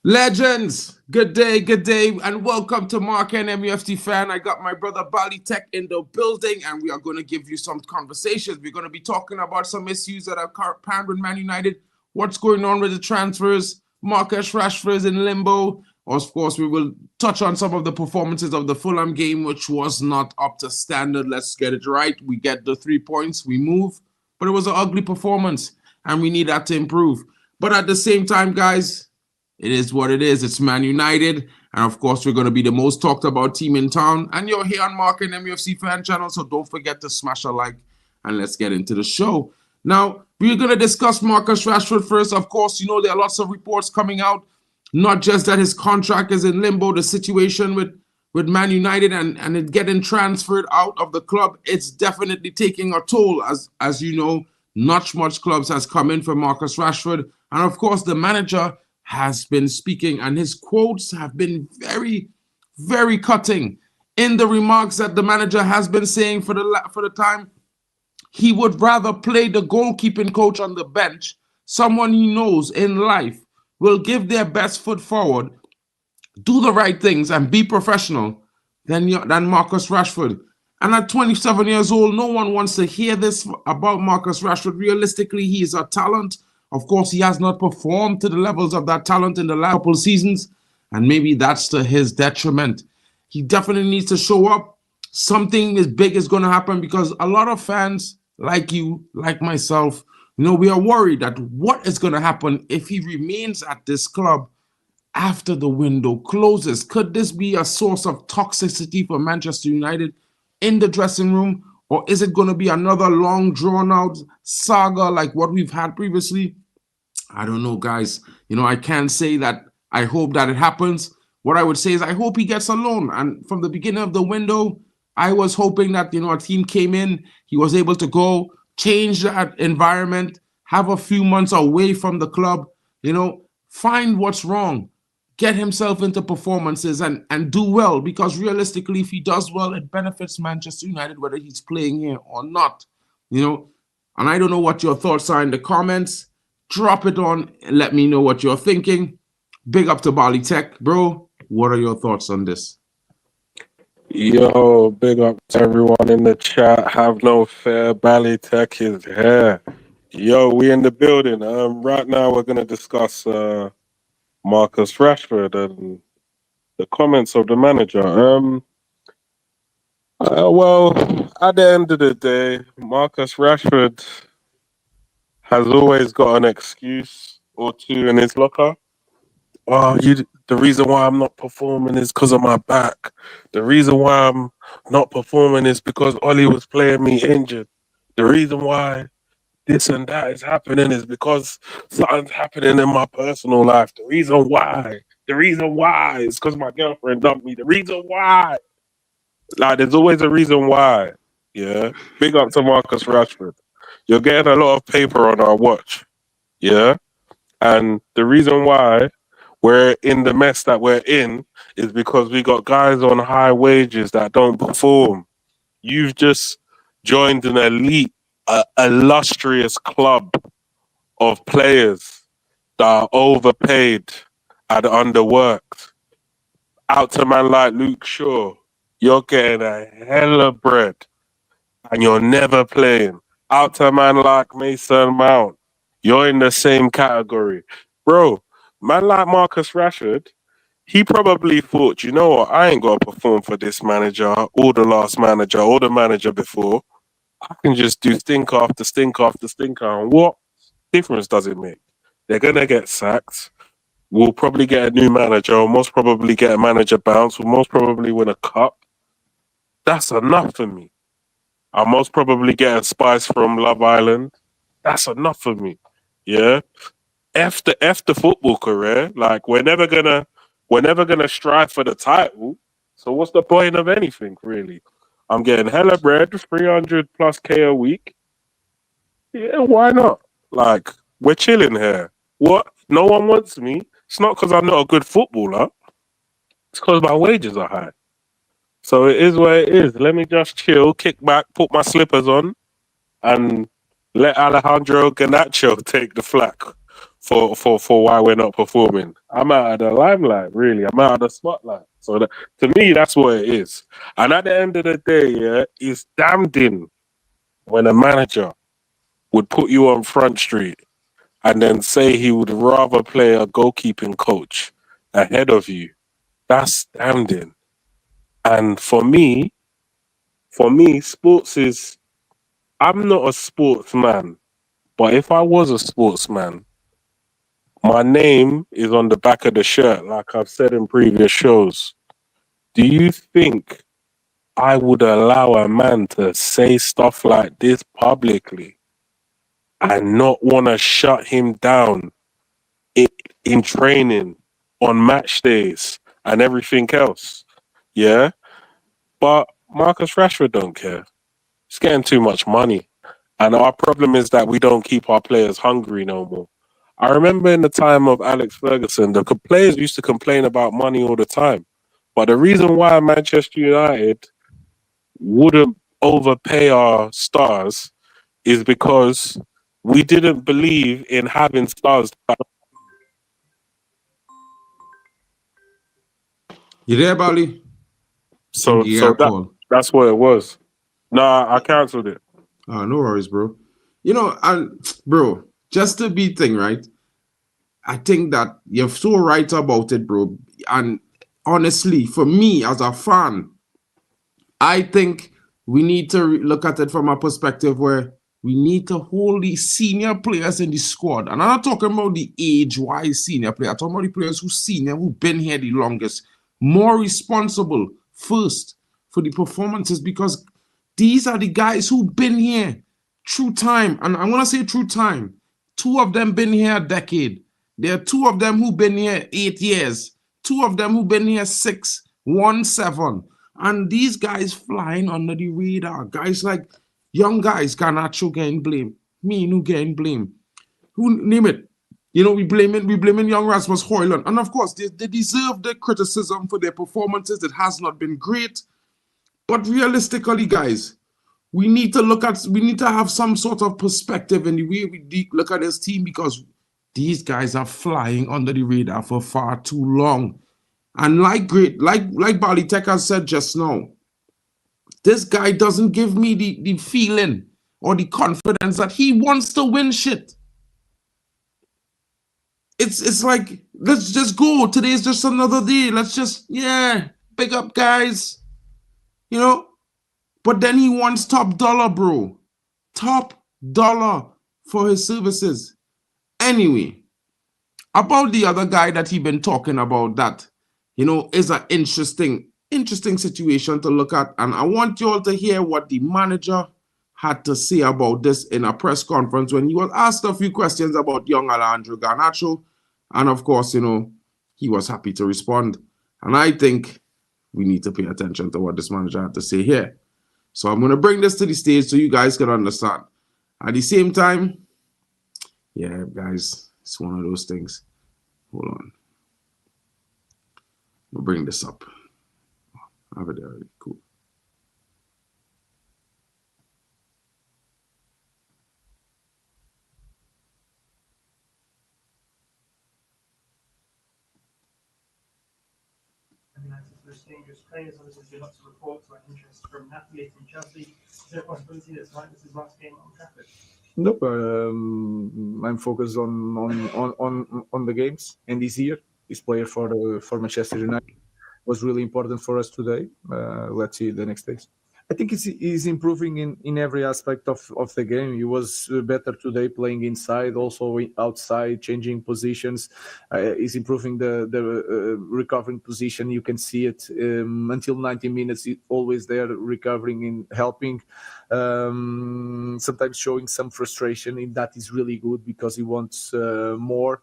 Legends, good day, and welcome to Mark and MUFC fan. I got my brother Bali Tech in the building, and we are going to give you some conversations. We're going to be talking about some issues that are current with Man United, what's going on with the transfers, Marcus Rashford is in limbo. Of course, we will touch on some of the performances of the Fulham game, which was not up to standard. Let's get it right. We get the 3 points, we move, but it was an ugly performance, and we need that to improve. But at the same time, guys, it is what it is. It's Man United. And of course, we're going to be the most talked about team in town. And you're here on Mark and MUFC fan channel. So don't forget to smash a like and let's get into the show. Now, we're going to discuss Marcus Rashford first. Of course, you know, there are lots of reports coming out. Not just that his contract is in limbo, the situation with Man United and it getting transferred out of the club, it's definitely taking a toll. As you know, not much clubs has come in for Marcus Rashford. And of course, the manager has been speaking, and his quotes have been very, very cutting. In the remarks that the manager has been saying for the time, he would rather play the goalkeeping coach on the bench, someone he knows in life will give their best foot forward, do the right things, and be professional than Marcus Rashford. And at 27 years old, no one wants to hear this about Marcus Rashford. Realistically, he is a talent. Of course, he has not performed to the levels of that talent in the last couple of seasons, and maybe that's to his detriment. He definitely needs to show up. Something as big is going to happen because a lot of fans like you, like myself, you know, we are worried that what is going to happen if he remains at this club after the window closes. Could this be a source of toxicity for Manchester United in the dressing room? Or is it going to be another long, drawn-out saga like what we've had previously? I don't know, guys. You know, I can't say that I hope that it happens. What I would say is I hope he gets a loan. And from the beginning of the window, I was hoping that, you know, a team came in, he was able to go, change that environment, have a few months away from the club, you know, find what's wrong, get himself into performances and do well. Because realistically, if he does well, it benefits Manchester United, whether he's playing here or not, you know. And I don't know what your thoughts are in the comments. Drop it on and let me know what you're thinking. Big up to Bali Tech, bro. What are your thoughts on this? Yo, big up to everyone in the chat. Have no fear, Bali Tech is here. Yo, we in the building. Right now we're gonna discuss Marcus Rashford and the comments of the manager. Well, at the end of the day, Marcus Rashford has always got an excuse or two in his locker. Well, the reason why I'm not performing is because of my back. The reason why I'm not performing is because Ollie was playing me injured. The reason why this and that is happening is because something's happening in my personal life. The reason why is because my girlfriend dumped me. The reason why. Like, there's always a reason why. Yeah. Big up to Marcus Rashford. You're getting a lot of paper on our watch. Yeah. And the reason why we're in the mess that we're in is because we got guys on high wages that don't perform. You've just joined an elite, illustrious club of players that are overpaid and underworked. Out to man like Luke Shaw, you're getting a hell of bread and you're never playing. Out to a man like Mason Mount, you're in the same category. Bro, man like Marcus Rashford, he probably thought, you know what, I ain't got to perform for this manager or the last manager or the manager before. I can just do stink after stink after stinker. And what difference does it make? They're going to get sacked. We'll probably get a new manager, or most probably get a manager bounce. We'll most probably win a cup. That's enough for me. I'll most probably get a spice from Love Island. That's enough for me. Yeah. F the football career. Like, we're never gonna strive for the title. So what's the point of anything, really? I'm getting hella bread, 300 plus K a week. Yeah, why not? Like, we're chilling here. What? No one wants me. It's not because I'm not a good footballer. It's because my wages are high. So it is what it is. Let me just chill, kick back, put my slippers on, and let Alejandro Garnacho take the flak. for why we're not performing. I'm out of the limelight, really. I'm out of the spotlight. So to me, that's what it is. And at the end of the day, yeah, it's damned when a manager would put you on Front Street and then say he would rather play a goalkeeping coach ahead of you. That's damned. And for me, sports is. I'm not a sportsman, but if I was a sportsman, my name is on the back of the shirt, like I've said in previous shows. Do you think I would allow a man to say stuff like this publicly and not want to shut him down in training, on match days, and everything else? Yeah? But Marcus Rashford don't care. He's getting too much money. And our problem is that we don't keep our players hungry no more. I remember in the time of Alex Ferguson, the players used to complain about money all the time. But the reason why Manchester United wouldn't overpay our stars is because we didn't believe in having stars. You there, Bali? So Call. that's what it was. Nah, I cancelled it. No worries, bro. You know, and bro, just to be thing, right? I think that you're so right about it, bro. And honestly, for me as a fan, I think we need to look at it from a perspective where we need to hold the senior players in the squad. And I'm not talking about the age-wise senior player. I'm talking about the players who've been here the longest, more responsible first for the performances, because these are the guys who've been here through time. And I'm going to say through time. 2 of them been here a decade. There are 2 of them who've been here 8 years. 2 of them who've been here 6, 1, 7. And these guys flying under the radar. Guys like young guys, Garnacho getting blamed. Minu getting blamed. Who name it? You know, we blaming young Rasmus Højlund. And of course, they deserve the criticism for their performances. It has not been great. But realistically, guys, we need to have some sort of perspective in the way we look at this team, because these guys are flying under the radar for far too long. And like Bali Tech has said just now, this guy doesn't give me the feeling or the confidence that he wants to win shit. It's like, let's just go. Today's just another day. Let's just, big up, guys. You know? But then he wants top dollar, bro. Top dollar for his services. Anyway, about the other guy that he been talking about, that, you know, is an interesting situation to look at. And I want you all to hear what the manager had to say about this in a press conference when he was asked a few questions about young Alejandro Garnacho. And of course, you know, he was happy to respond. And I think we need to pay attention to what this manager had to say here. So I'm going to bring this to the stage so you guys can understand. At the same time, yeah, guys, it's one of those things. Hold on. We'll bring this up. I have it there already. Cool. Dangerous players. Obviously, there's lots of reports about interest from Napoli and Chelsea. Is there a possibility that tonight this is last game on Trafford? Nope. I'm focused on the games, and this year, this player for Manchester United was really important for us today. Let's see the next days. I think he's improving in every aspect of the game. He was better today playing inside, also outside, changing positions. He's improving the recovering position. You can see it until 90 minutes. He's always there, recovering and helping. Sometimes showing some frustration, and that is really good because he wants more.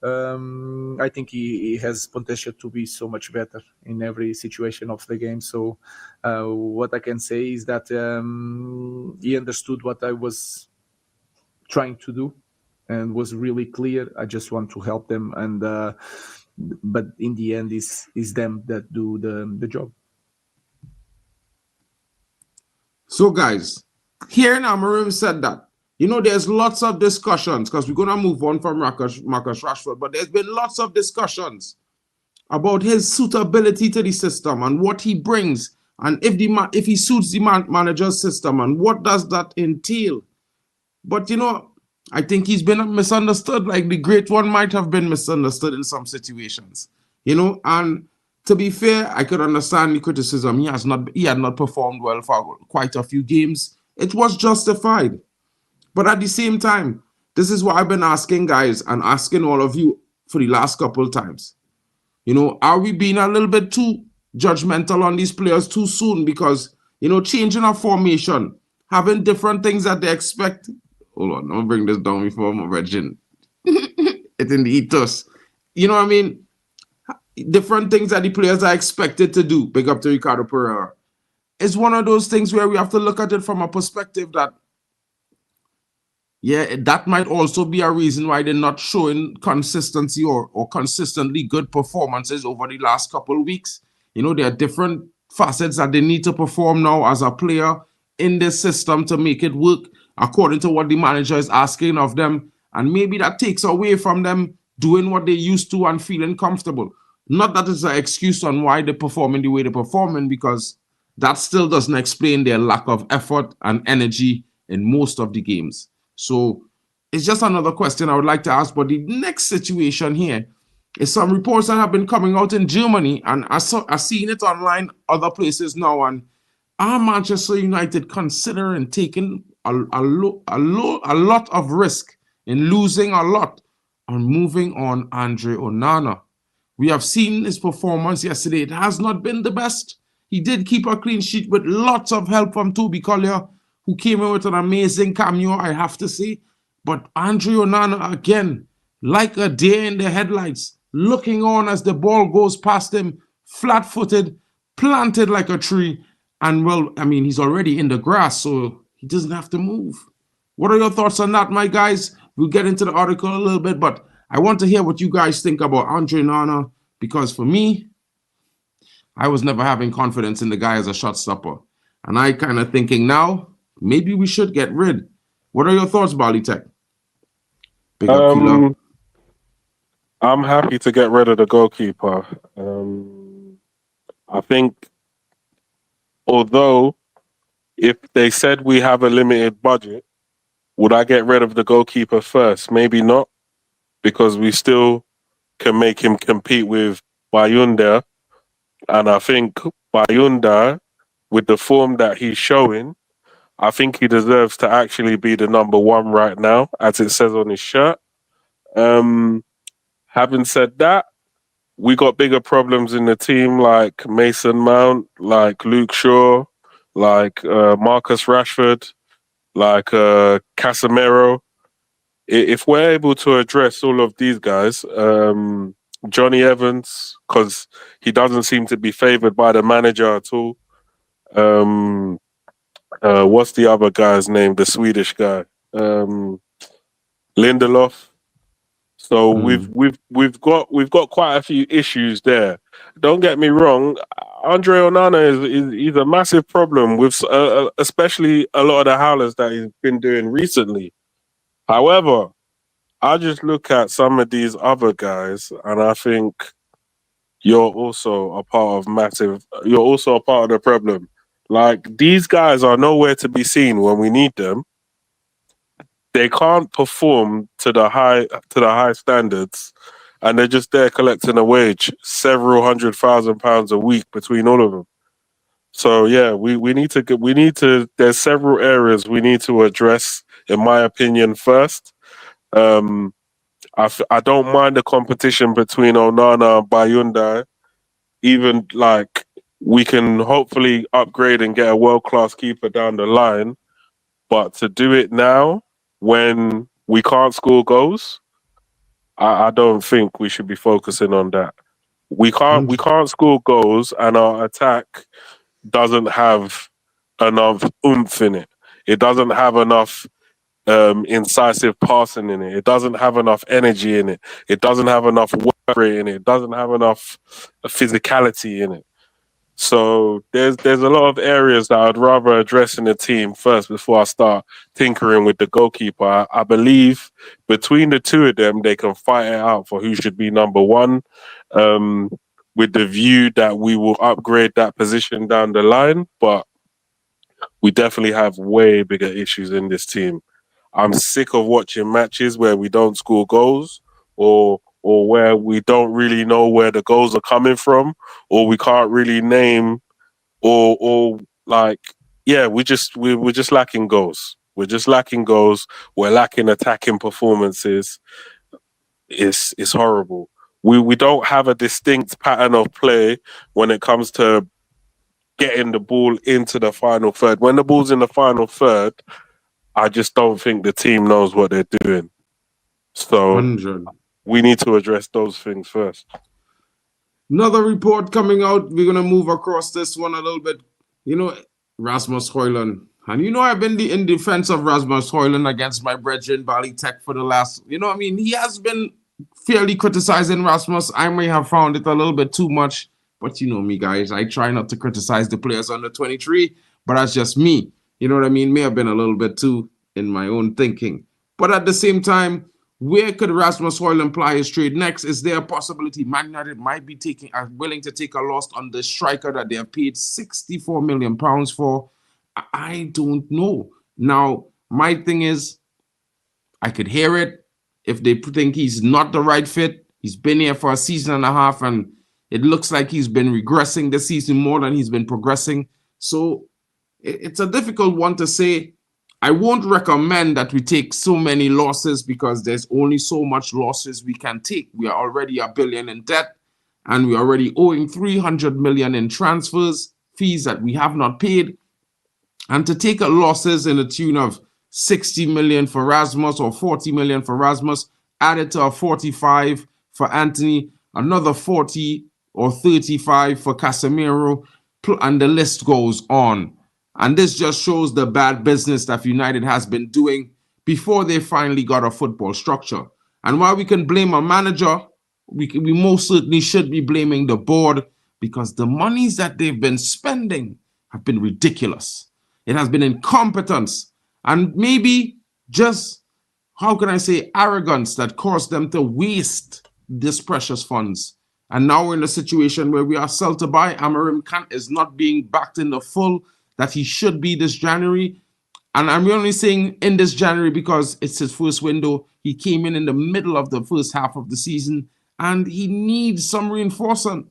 I think he has potential to be so much better in every situation of the game. So what I can say is that he understood what I was trying to do and was really clear. I just want to help them, and but in the end, is them that do the job. So guys, hearing Amorim said that, You know, there's lots of discussions because we're going to move on from Marcus Rashford, but there's been lots of discussions about his suitability to the system and what he brings, and if he suits the manager's system and what does that entail. But, you know, I think he's been misunderstood, like the great one might have been misunderstood in some situations, you know. And to be fair, I could understand the criticism. He had not performed well for quite a few games. It was justified. But at the same time, this is what I've been asking guys and asking all of you for the last couple of times. You know, are we being a little bit too judgmental on these players too soon? Because, you know, changing our formation, having different things that they expect. Hold on, I'm gonna bring this down before I'm virgin. It's in the ethos. You know what I mean? Different things that the players are expected to do. Big up to Ricardo Pereira. It's one of those things where we have to look at it from a perspective that, yeah, that might also be a reason why they're not showing consistency or consistently good performances over the last couple of weeks. You know, there are different facets that they need to perform now as a player in this system to make it work according to what the manager is asking of them. And maybe that takes away from them doing what they used to and feeling comfortable. Not that it's an excuse on why they're performing the way they're performing, because that still doesn't explain their lack of effort and energy in most of the games. So it's just another question I would like to ask. But the next situation here is some reports that have been coming out in Germany, and I've seen it online other places now. And are Manchester United considering taking a lot of risk in losing a lot and moving on Andre Onana? We have seen his performance yesterday. It has not been the best. He did keep a clean sheet with lots of help from Toby Collier, who came in with an amazing cameo, I have to say. But Andre Onana, again, like a deer in the headlights, looking on as the ball goes past him, flat-footed, planted like a tree. And, well, I mean, he's already in the grass, so he doesn't have to move. What are your thoughts on that, my guys? We'll get into the article a little bit, but I want to hear what you guys think about Andre Onana, because for me, I was never having confidence in the guy as a shot stopper. And I kind of thinking now, maybe we should get rid. What are your thoughts, Bali Tech? Big up, Killer. I'm happy to get rid of the goalkeeper. I think, although if they said we have a limited budget, would I get rid of the goalkeeper first? Maybe not, because we still can make him compete with Bayunda. And I think Bayunda, with the form that he's showing, I think he deserves to actually be the number one right now, as it says on his shirt. Having said that, we got bigger problems in the team, like Mason Mount, like Luke Shaw, like Marcus Rashford, like Casemiro. If we're able to address all of these guys, Johnny Evans, because he doesn't seem to be favoured by the manager at all. What's the other guy's name? The Swedish guy, Lindelof. So we've got quite a few issues there. Don't get me wrong, Andre Onana is a massive problem with especially a lot of the howlers that he's been doing recently. However, I just look at some of these other guys and I think you're also a part of the problem. Like, these guys are nowhere to be seen when we need them. They can't perform to the high standards, and they're just there collecting a wage, several £100,000 a week between all of them. So yeah, we need to. There's several areas we need to address, in my opinion. First, I don't mind the competition between Onana and Bayunda. Even like, we can hopefully upgrade and get a world-class keeper down the line, but to do it now when we can't score goals, I don't think we should be focusing on that. We can't score goals, and our attack doesn't have enough oomph in it. It doesn't have enough incisive passing in it. It doesn't have enough energy in it. It doesn't have enough work rate in it. It doesn't have enough physicality in it. So there's a lot of areas that I'd rather address in the team first before I start tinkering with the goalkeeper. I believe between the two of them, they can fight it out for who should be number one, with the view that we will upgrade that position down the line. But we definitely have way bigger issues in this team. I'm sick of watching matches where we don't score goals, or where we don't really know where the goals are coming from, or we can't really name, or like, yeah, we're just lacking goals. We're just lacking goals. We're lacking attacking performances. It's horrible. We don't have a distinct pattern of play when it comes to getting the ball into the final third. When the ball's in the final third, I just don't think the team knows what they're doing. So 100. we need to address those things first. Another report coming out. We're gonna move across this one a little bit. Rasmus Højlund. And I've been in defense of Rasmus Højlund against my brethren Bali Tech for the last, he has been fairly criticizing Rasmus. I may have found it a little bit too much, but you know me, guys. I try not to criticize the players under 23, but that's just me. You know what I mean? May have been a little bit too in my own thinking. But at the same time, where could Rasmus Højlund apply his trade next? Is there a possibility Man United might be willing to take a loss on the striker that they have paid £64 million for? I don't know. Now, my thing is, I could hear it if they think he's not the right fit. He's been here for a season and a half, and it looks like he's been regressing this season more than he's been progressing. So it's a difficult one to say. I won't recommend that we take so many losses because there's only so much losses we can take. We are already $1 billion in debt, and we're already owing $300 million in transfers, fees that we have not paid. And to take a losses in the tune of 60 million for Rasmus or 40 million for Rasmus, added to a 45 for Anthony, another 40 or 35 for Casemiro, and the list goes on. And this just shows the bad business that United has been doing before they finally got a football structure. And while we can blame a manager, we most certainly should be blaming the board, because the monies that they've been spending have been ridiculous. It has been incompetence and maybe just, how can I say, arrogance that caused them to waste this precious funds. And now we're in a situation where we are sell to buy. Amorim is not being backed in the full that he should be this January. And I'm only saying in this January because it's his first window. He came in the middle of the first half of the season, and he needs some reinforcements.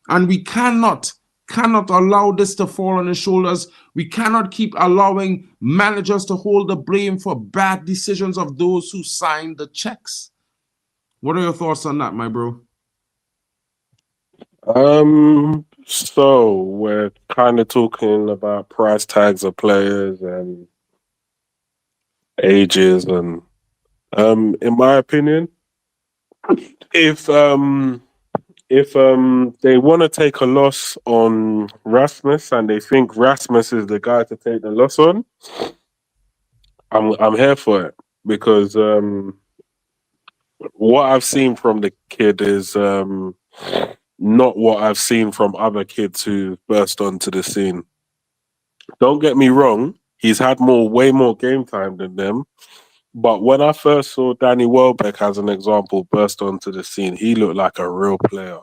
And we cannot allow this to fall on his shoulders. We cannot keep allowing managers to hold the blame for bad decisions of those who signed the checks. What are your thoughts on that, my bro? So we're kind of talking about price tags of players and ages, and in my opinion, if they want to take a loss on Rasmus and they think Rasmus is the guy to take the loss on, I'm here for it, because what I've seen from the kid is not what I've seen from other kids who burst onto the scene. Don't get me wrong, he's had way more game time than them. But when I first saw Danny Welbeck, as an example, burst onto the scene, he looked like a real player.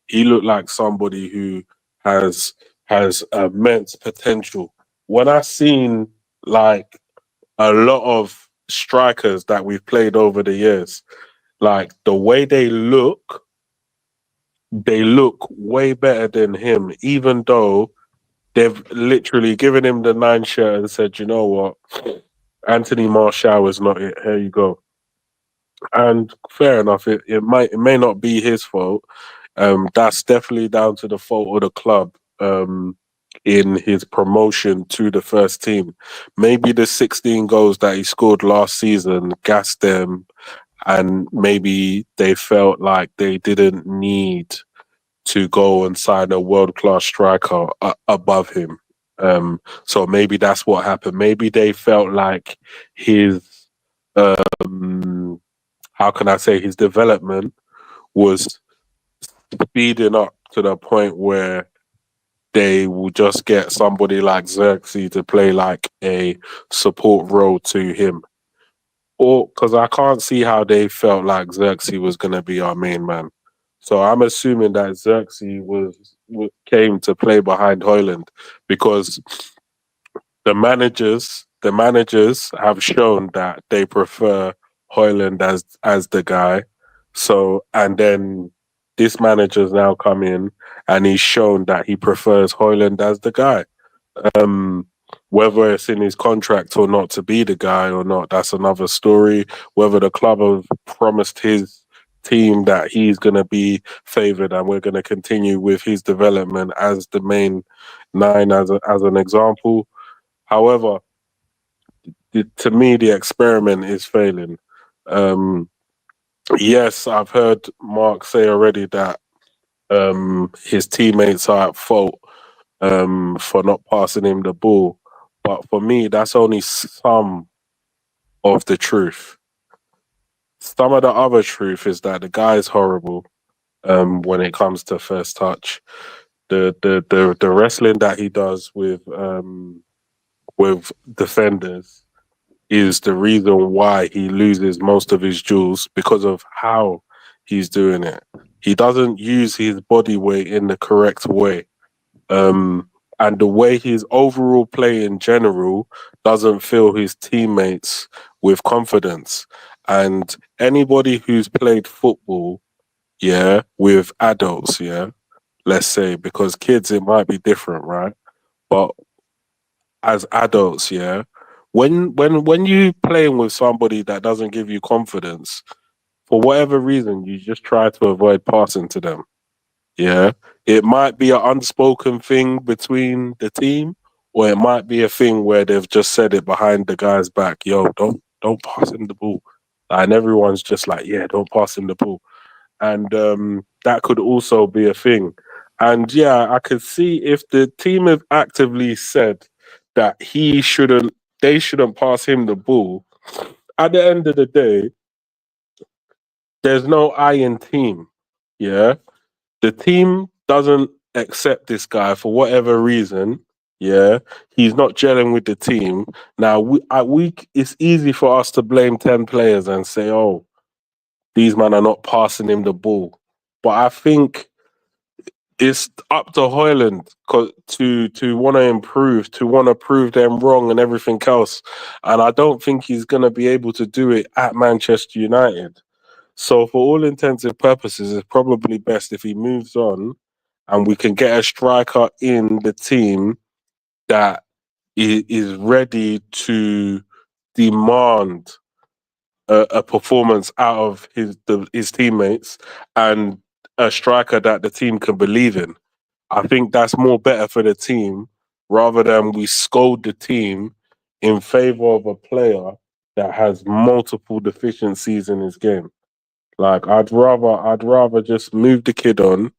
He looked like somebody who has immense potential. When I seen like a lot of strikers that we've played over the years, like the way they look way better than him, even though they've literally given him the 9 shirt and said, you know what, Anthony Martial is not it. Here you go. And fair enough, it may not be his fault. That's definitely down to the fault of the club in his promotion to the first team. Maybe the 16 goals that he scored last season gassed them, and maybe they felt like they didn't need to go and sign a world-class striker above him. So maybe that's what happened. Maybe they felt like his, how can I say, his development was speeding up to the point where they will just get somebody like Xerxes to play like a support role to him. Or because I can't see how they felt like Xerxes was going to be our main man. So I'm assuming that Xerxes came to play behind Højlund, because the managers have shown that they prefer Højlund as the guy. So, and then this manager's now come in and he's shown that he prefers Højlund as the guy. Whether it's in his contract or not to be the guy or not, that's another story. Whether the club have promised his team that he's going to be favoured and we're going to continue with his development as the main nine, as an example. However, to me, the experiment is failing. Yes, I've heard Mark say already that his teammates are at fault for not passing him the ball. But for me, that's only some of the truth. Some of the other truth is that the guy is horrible when it comes to first touch. The wrestling that he does with defenders is the reason why he loses most of his duels, because of how he's doing it. He doesn't use his body weight in the correct way. And the way his overall play in general doesn't fill his teammates with confidence. And anybody who's played football, with adults, let's say, because kids, it might be different, right? But as adults, when you playing with somebody that doesn't give you confidence, for whatever reason, you just try to avoid passing to them. Yeah, it might be an unspoken thing between the team, or it might be a thing where they've just said it behind the guy's back. Yo, don't pass him the ball, and everyone's just like, yeah, don't pass him the ball, and that could also be a thing. And yeah, I could see if the team have actively said that they shouldn't pass him the ball. At the end of the day, there's no I in team. Yeah. The team doesn't accept this guy for whatever reason. Yeah, he's not gelling with the team. Now, it's easy for us to blame 10 players and say, oh, these men are not passing him the ball. But I think it's up to Højlund to want to improve, to want to prove them wrong and everything else. And I don't think he's going to be able to do it at Manchester United. So for all intents and purposes, it's probably best if he moves on and we can get a striker in the team that is ready to demand a performance out of his teammates, and a striker that the team can believe in. I think that's more better for the team, rather than we scold the team in favour of a player that has multiple deficiencies in his game. Like, I'd rather just move the kid on,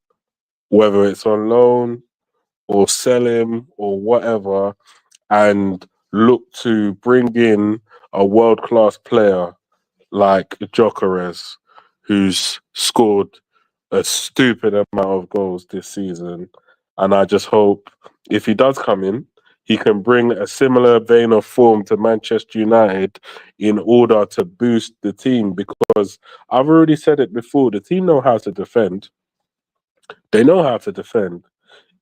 whether it's on loan or sell him or whatever, and look to bring in a world-class player like Gyökeres, who's scored a stupid amount of goals this season. And I just hope if he does come in, he can bring a similar vein of form to Manchester United in order to boost the team, because I've already said it before, the team know how to defend. They know how to defend.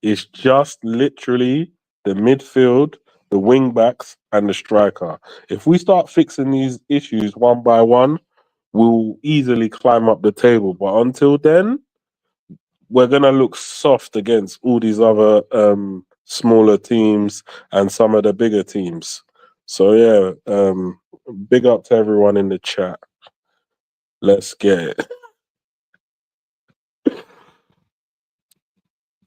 It's just literally the midfield, the wing backs, and the striker. If we start fixing these issues one by one, we'll easily climb up the table. But until then, we're going to look soft against all these other smaller teams and some of the bigger teams. So yeah, big up to everyone in the chat. Let's get it.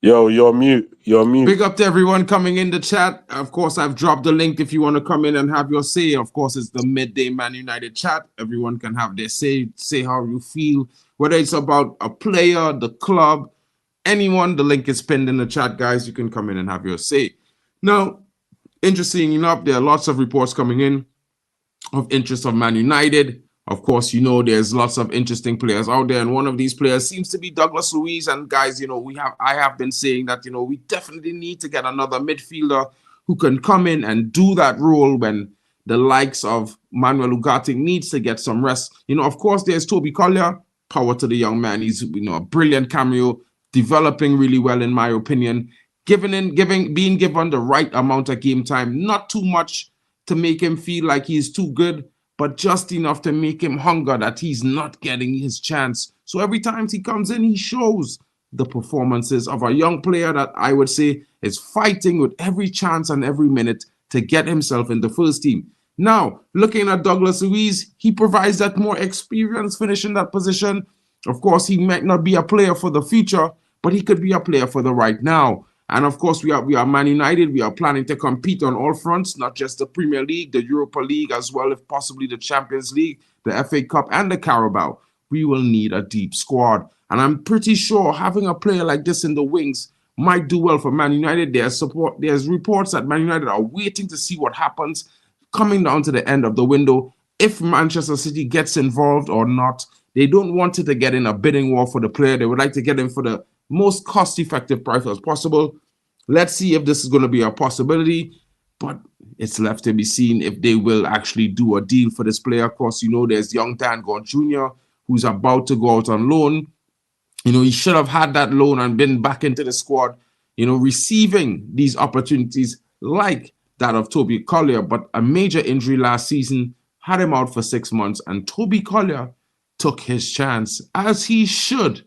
Yo, you're mute. You're mute. Big up to everyone coming in the chat. Of course, I've dropped the link if you want to come in and have your say. Of course, it's the Midday Man United chat. Everyone can have their say how you feel, whether it's about a player, the club, anyone. The link is pinned in the chat, guys. You can come in and have your say. Now, interesting enough, there are lots of reports coming in of interest of Man United. Of course, you know, there's lots of interesting players out there, and one of these players seems to be Douglas Luiz. And guys, you know, I have been saying that, you know, we definitely need to get another midfielder who can come in and do that role when the likes of Manuel Ugarte needs to get some rest. You know, of course, there's Toby Collier. Power to the young man. He's, you know, a brilliant cameo, developing really well, in my opinion. Being given the right amount of game time, not too much to make him feel like he's too good, but just enough to make him hunger that he's not getting his chance. So every time he comes in, he shows the performances of a young player that I would say is fighting with every chance and every minute to get himself in the first team. Now, looking at Douglas Luiz, he provides that more experience finishing that position. Of course, he might not be a player for the future, but he could be a player for the right now. And of course, we are Man United. We are planning to compete on all fronts, not just the Premier League, the Europa League, as well as possibly the Champions League, the FA Cup, and the Carabao. We will need a deep squad. And I'm pretty sure having a player like this in the wings might do well for Man United. There's reports that Man United are waiting to see what happens coming down to the end of the window. If Manchester City gets involved or not, they don't want it to get in a bidding war for the player. They would like to get him for the most cost-effective price as possible. Let's see if this is going to be a possibility, but it's left to be seen if they will actually do a deal for this player. Of course, you know, there's young Dan Gordon Jr., who's about to go out on loan. You know, he should have had that loan and been back into the squad, you know, receiving these opportunities like that of Toby Collier, but a major injury last season had him out for 6 months, and Toby Collier took his chance, as he should,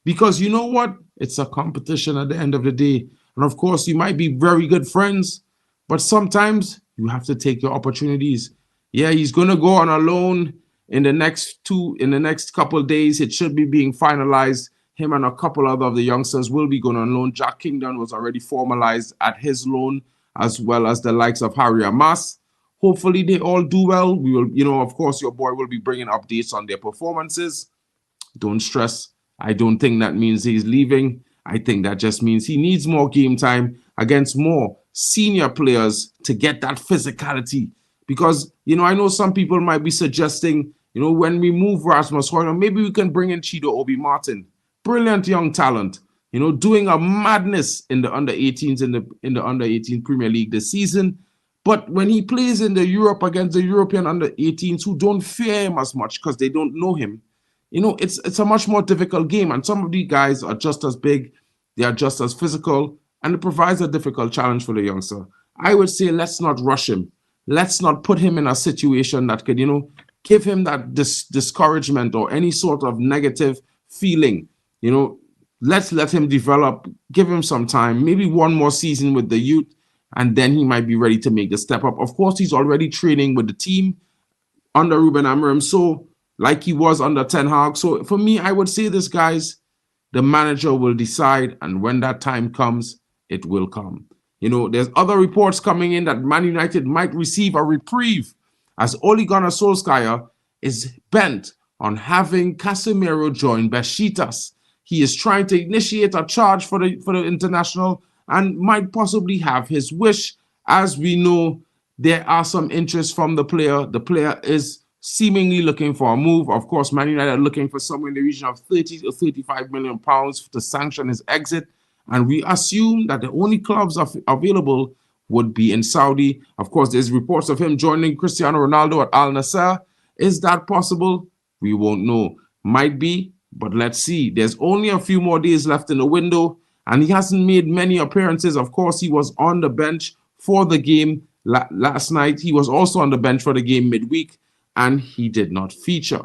because you know what? It's a competition at the end of the day. And of course, you might be very good friends, but sometimes you have to take your opportunities. Yeah, he's going to go on a loan in the next couple of days. It should be being finalized. Him and a couple other of the youngsters will be going on loan. Jack Kingdon was already formalized at his loan, as well as the likes of Harry Amas. Hopefully they all do well. We will, you know, of course, your boy will be bringing updates on their performances. Don't stress. I don't think that means he's leaving. I think that just means he needs more game time against more senior players to get that physicality. Because, you know, I know some people might be suggesting, you know, when we move Rasmus Højlund, maybe we can bring in Chido Obi Martin. Brilliant young talent, you know, doing a madness in the under-18s in the under-18 Premier League this season. But when he plays in the Europe against the European under-18s who don't fear him as much because they don't know him, you know, it's a much more difficult game. And some of these guys are just as big, they are just as physical, and it provides a difficult challenge for the youngster. I would say let's not rush him. Let's not put him in a situation that could, you know, give him that discouragement or any sort of negative feeling. You know, let's let him develop, give him some time, maybe one more season with the youth, and then he might be ready to make the step up. Of course, he's already training with the team under Rúben Amorim, so like he was under Ten Hag. So for me, I would say this, guys, the manager will decide, and when that time comes, it will come. You know, there's other reports coming in that Man United might receive a reprieve as Ole Gunnar Solskjaer is bent on having Casemiro join Besiktas. He is trying to initiate a charge for the international and might possibly have his wish. As we know, there are some interest from the player. The player is seemingly looking for a move. Of course, Man United are looking for somewhere in the region of 30 or 35 million pounds to sanction his exit. And we assume that the only clubs available would be in Saudi. Of course, there's reports of him joining Cristiano Ronaldo at Al Nassr. Is that possible? We won't know. Might be, but let's see. There's only a few more days left in the window, and he hasn't made many appearances. Of course, he was on the bench for the game last night. He was also on the bench for the game midweek, and he did not feature.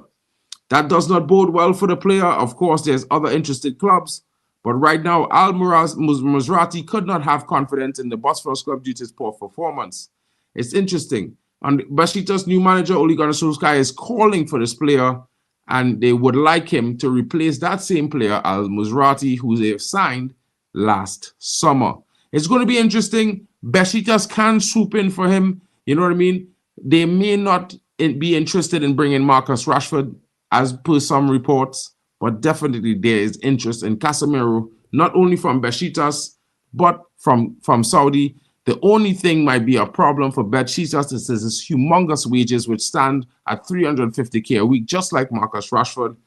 That does not bode well for the player. Of course, there's other interested clubs, but right now, Al Musrati could not have confidence in the Bosphorus club due to his poor performance. It's interesting. And Besiktas' new manager, Ole Gunnar Solskjaer, is calling for this player, and they would like him to replace that same player, Al Musrati, who they signed last summer. It's going to be interesting. Besiktas can swoop in for him. You know what I mean? They may not be interested in bringing Marcus Rashford, as per some reports, but definitely there is interest in Casemiro, not only from Besiktas, but from Saudi. The only thing might be a problem for Besiktas is his humongous wages, which stand at 350k a week, just like Marcus Rashford.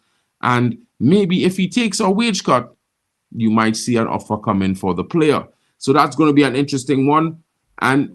And maybe if he takes a wage cut, you might see an offer come in for the player. So that's going to be an interesting one. And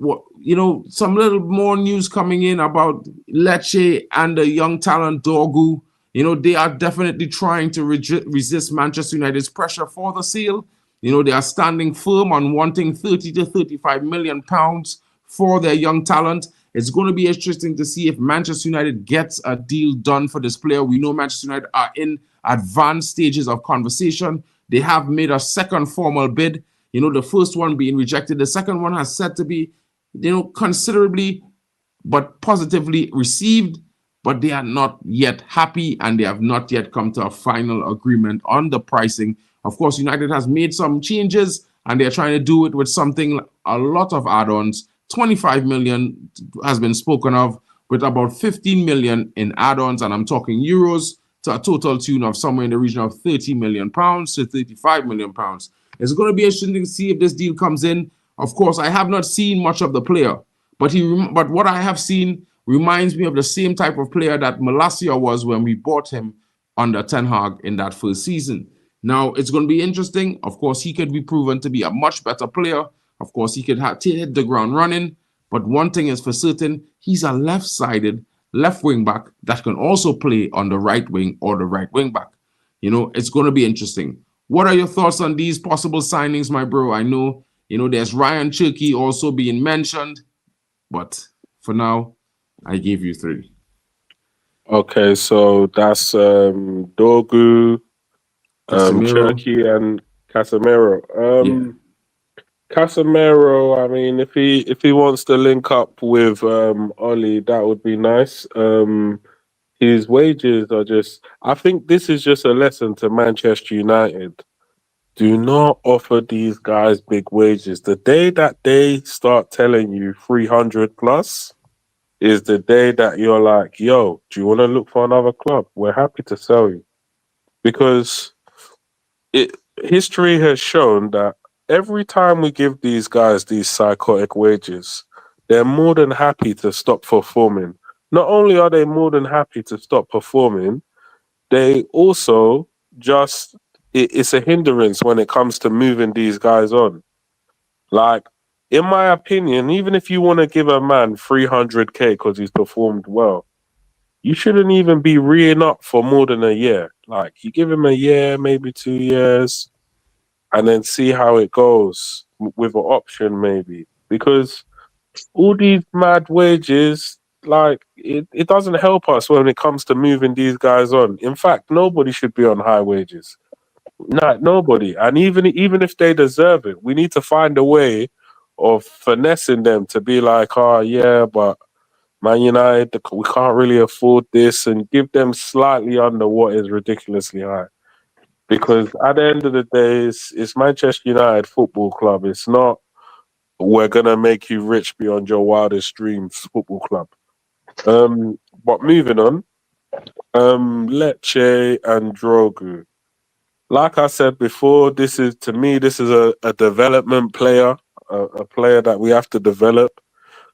some little more news coming in about Lecce and the young talent Dorgu. They are definitely trying to resist Manchester United's pressure for the sale. They are standing firm on wanting 30 to 35 million pounds for their young talent. It's going to be interesting to see if Manchester United gets a deal done for this player. We know Manchester United are in advanced stages of conversation. They have made a second formal bid. The first one being rejected. The second one has said to be, considerably but positively received, but they are not yet happy and they have not yet come to a final agreement on the pricing. Of course, United has made some changes and they're trying to do it with a lot of add-ons. 25 million has been spoken of, with about 15 million in add-ons, and I'm talking euros, to a total tune of somewhere in the region of 30 million pounds to 35 million pounds. It's going to be interesting to see if this deal comes in. Of course, I have not seen much of the player, but what I have seen reminds me of the same type of player that Malacia was when we bought him under Ten Hag in that first season. Now, it's going to be interesting. Of course, he could be proven to be a much better player. Of course, he could hit the ground running. But one thing is for certain, he's a left-sided left wing back that can also play on the right wing or the right wing back. It's going to be interesting. What are your thoughts on these possible signings, my bro? I know, there's Ryan Cherky also being mentioned. But for now, I gave you 3. Okay, so that's Dorgu, Casemiro. Cherky, and Casemiro. Casemiro, I mean, if he wants to link up with Oli, that would be nice. His wages are just... I think this is just a lesson to Manchester United. Do not offer these guys big wages. The day that they start telling you 300 plus is the day that you're like, yo, do you want to look for another club? We're happy to sell you. Because history has shown that every time we give these guys these psychotic wages, they're more than happy to stop performing. Not only are they more than happy to stop performing, they also just... it's a hindrance when it comes to moving these guys on. Like, in my opinion, even if you want to give a man 300k because he's performed well, you shouldn't even be reeing up for more than a year. Like, you give him a year, maybe 2 years, and then see how it goes with an option maybe. Because all these mad wages, like, it doesn't help us when it comes to moving these guys on. In fact, nobody should be on high wages. Nobody. And even if they deserve it, we need to find a way of finessing them to be like, oh, yeah, but Man United, we can't really afford this, and give them slightly under what is ridiculously high. Because at the end of the day, it's Manchester United Football Club. It's not, we're going to make you rich beyond your wildest dreams football club. But moving on, Lecce and Drogu. Like I said before, this is a development player, a player that we have to develop.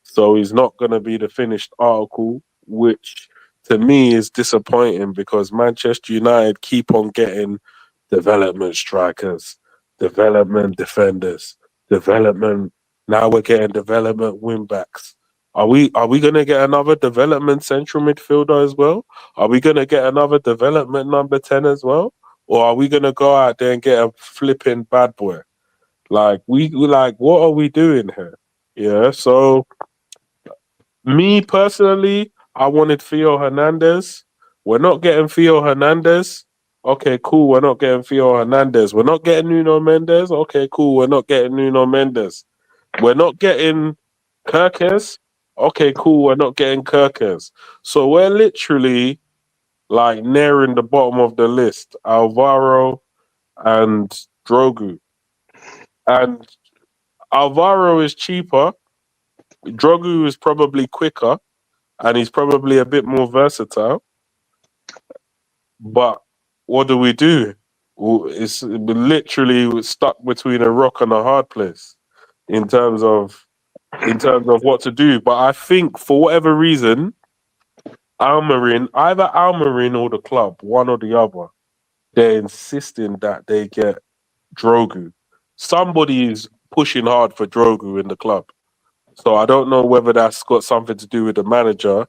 So he's not going to be the finished article, which to me is disappointing because Manchester United keep on getting development strikers, development defenders, development. Now we're getting development wing backs. Are we going to get another development central midfielder as well? Are we going to get another development number 10 as well? Or are we going to go out there and get a flipping bad boy? Like, we like, what are we doing here? Yeah, so me personally, I wanted Theo Hernandez. We're not getting Theo Hernandez. Okay, cool. We're not getting Theo Hernandez. We're not getting Nuno Mendes. Okay, cool. We're not getting Nuno Mendes. We're not getting Kirkes. Okay, cool. We're not getting Kirkes. So we're literally like nearing the bottom of the list. Alvaro and Drogu. And Alvaro is cheaper. Drogu is probably quicker. And he's probably a bit more versatile. But what do we do? It's literally stuck between a rock and a hard place in terms of in terms of what to do. But I think for whatever reason, either Almarin or the club, one or the other, they're insisting that they get Drogu. Somebody is pushing hard for Drogu in the club. So I don't know whether that's got something to do with the manager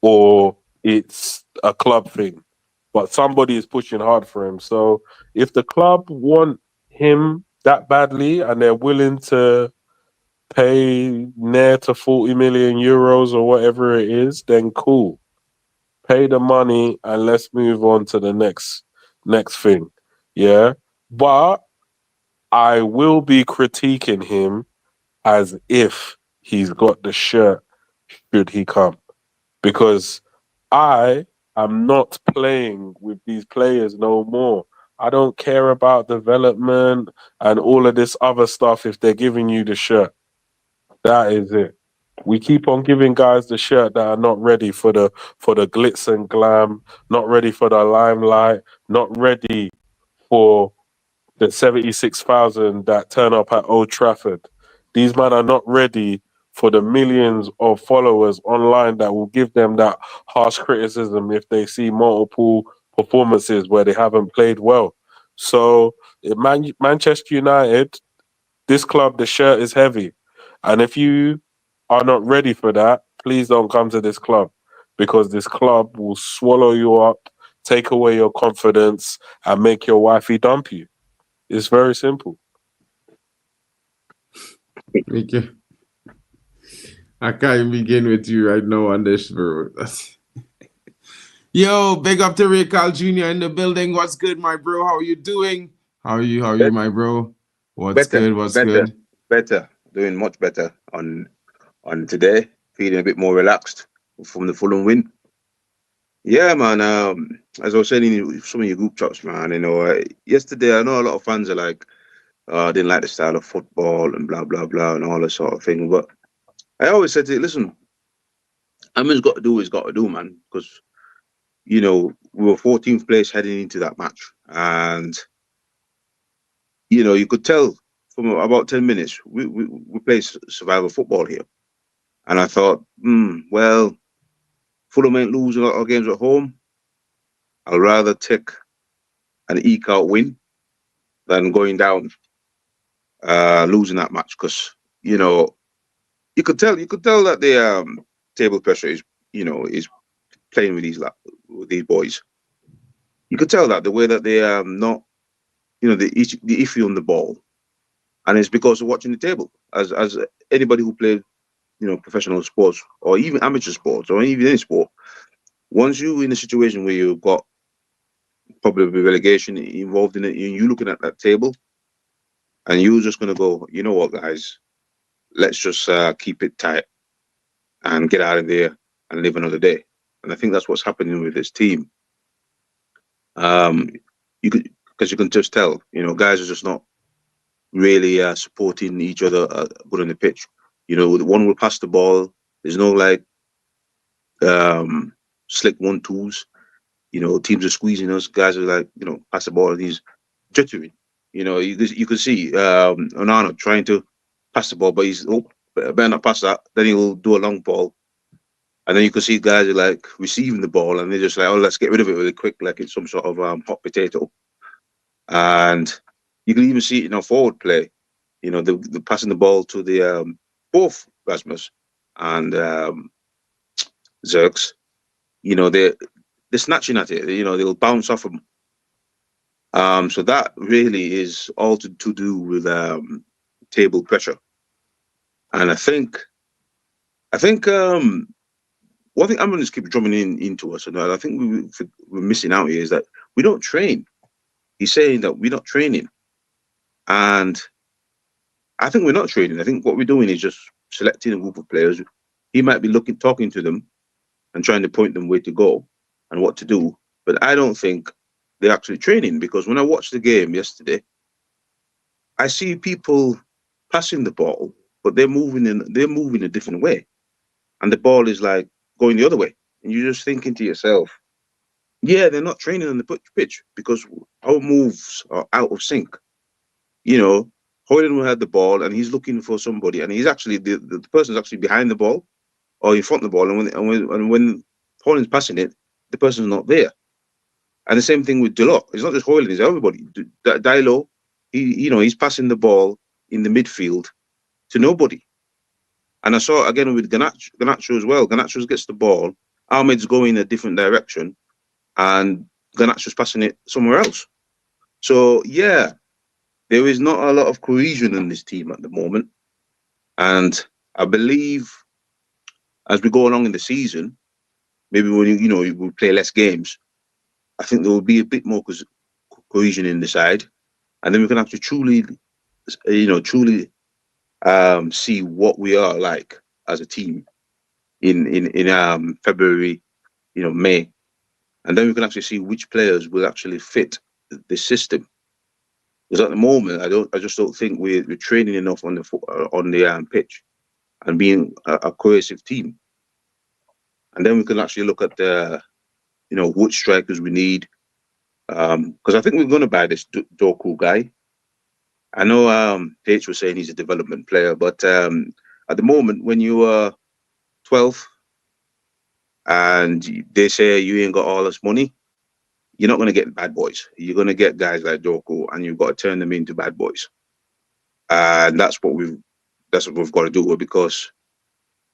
or it's a club thing. But somebody is pushing hard for him. So if the club want him that badly and they're willing to pay near to 40 million euros or whatever it is, then cool. Pay the money and let's move on to the next thing. Yeah. But I will be critiquing him as if he's got the shirt should he come. Because I am not playing with these players no more. I don't care about development and all of this other stuff if they're giving you the shirt. That is it. We keep on giving guys the shirt that are not ready for the glitz and glam, not ready for the limelight, not ready for the 76,000 that turn up at Old Trafford. These men are not ready for the millions of followers online that will give them that harsh criticism if they see multiple performances where they haven't played well. So, Manchester United, this club, the shirt is heavy. And if you are not ready for that, please don't come to this club because this club will swallow you up, take away your confidence, and make your wifey dump you. It's very simple. Thank you. I can't begin with you right now on this, bro. Yo, big up to Ray Carl Jr. in the building. What's good, my bro? How are you doing? How are you, my bro? What's good? Better. Doing much better on today. Feeling a bit more relaxed from the Fulham win. Yeah, man. As I was saying in some of your group chats, man, yesterday I know a lot of fans are like, didn't like the style of football and blah blah blah and all that sort of thing. But I always said to you, listen, Amon's got to do what he's got to do, man, because we were 14th place heading into that match, and you could tell from about 10 minutes we play survival football here, and I thought, well, Fulham ain't losing a lot of games at home. I'll rather take an eke out win than going down, losing that match, because you could tell that the table pressure is playing with these boys. You could tell that the way that they not the iffy on the ball, and it's because of watching the table. As anybody who played professional sports or even amateur sports or even any sport, once you're in a situation where you've got probably relegation involved in it, you're looking at that table, and you're just going to go, you know what, guys, let's just keep it tight and get out of there and live another day. And I think that's what's happening with this team. Because you can just tell, guys are just not really supporting each other good on the pitch. One will pass the ball. There's no slick 1-2s. Teams are squeezing us. Guys are like, pass the ball, and he's jittering. You can see Onana trying to pass the ball, but he's better not pass that. Then he'll do a long ball, and then you can see guys are like receiving the ball, and they're just like, oh, let's get rid of it really quick, like it's some sort of hot potato. And you can even see it in our forward play. The passing the ball to the both Rasmus and Zirks. They're snatching at it. They'll bounce off them. So that really is all to do with table pressure. And I think one thing I'm going to keep drumming into us, and I think we're missing out here, is that we don't train. He's saying that we're not training, and I think we're not training. I think what we're doing is just selecting a group of players. He might be talking to them, and trying to point them where to go and what to do. But I don't think they're actually training, because when I watched the game yesterday, I see people passing the ball, but they're moving a different way, and the ball is like going the other way, and you're just thinking to yourself, yeah, they're not training on the pitch because our moves are out of sync. Hoyland will have the ball, and he's looking for somebody, and he's actually the person's actually behind the ball or in front of the ball, and when Hoyland's passing it, the person's not there. And the same thing with Delort. It's not just Hoyland; it's everybody. Dilo, he's passing the ball in the midfield to nobody. And I saw it again with Garnacho as well. Garnacho gets the ball, Ahmed's going a different direction, and Garnacho's passing it somewhere else. So yeah, there is not a lot of cohesion in this team at the moment. And I believe as we go along in the season, maybe when we play less games, I think there will be a bit more cohesion in the side, and then we can have to truly see what we are like as a team in February, May, and then we can actually see which players will actually fit this system. Because at the moment, I just don't think we're training enough on the pitch and being a cohesive team. And then we can actually look at what strikers we need. Because I think we're going to buy this Doku guy. I know H was saying he's a development player, but at the moment, when you are 12 and they say you ain't got all this money, you're not going to get bad boys. You're going to get guys like Doku, and you've got to turn them into bad boys. And that's what we've got to do, because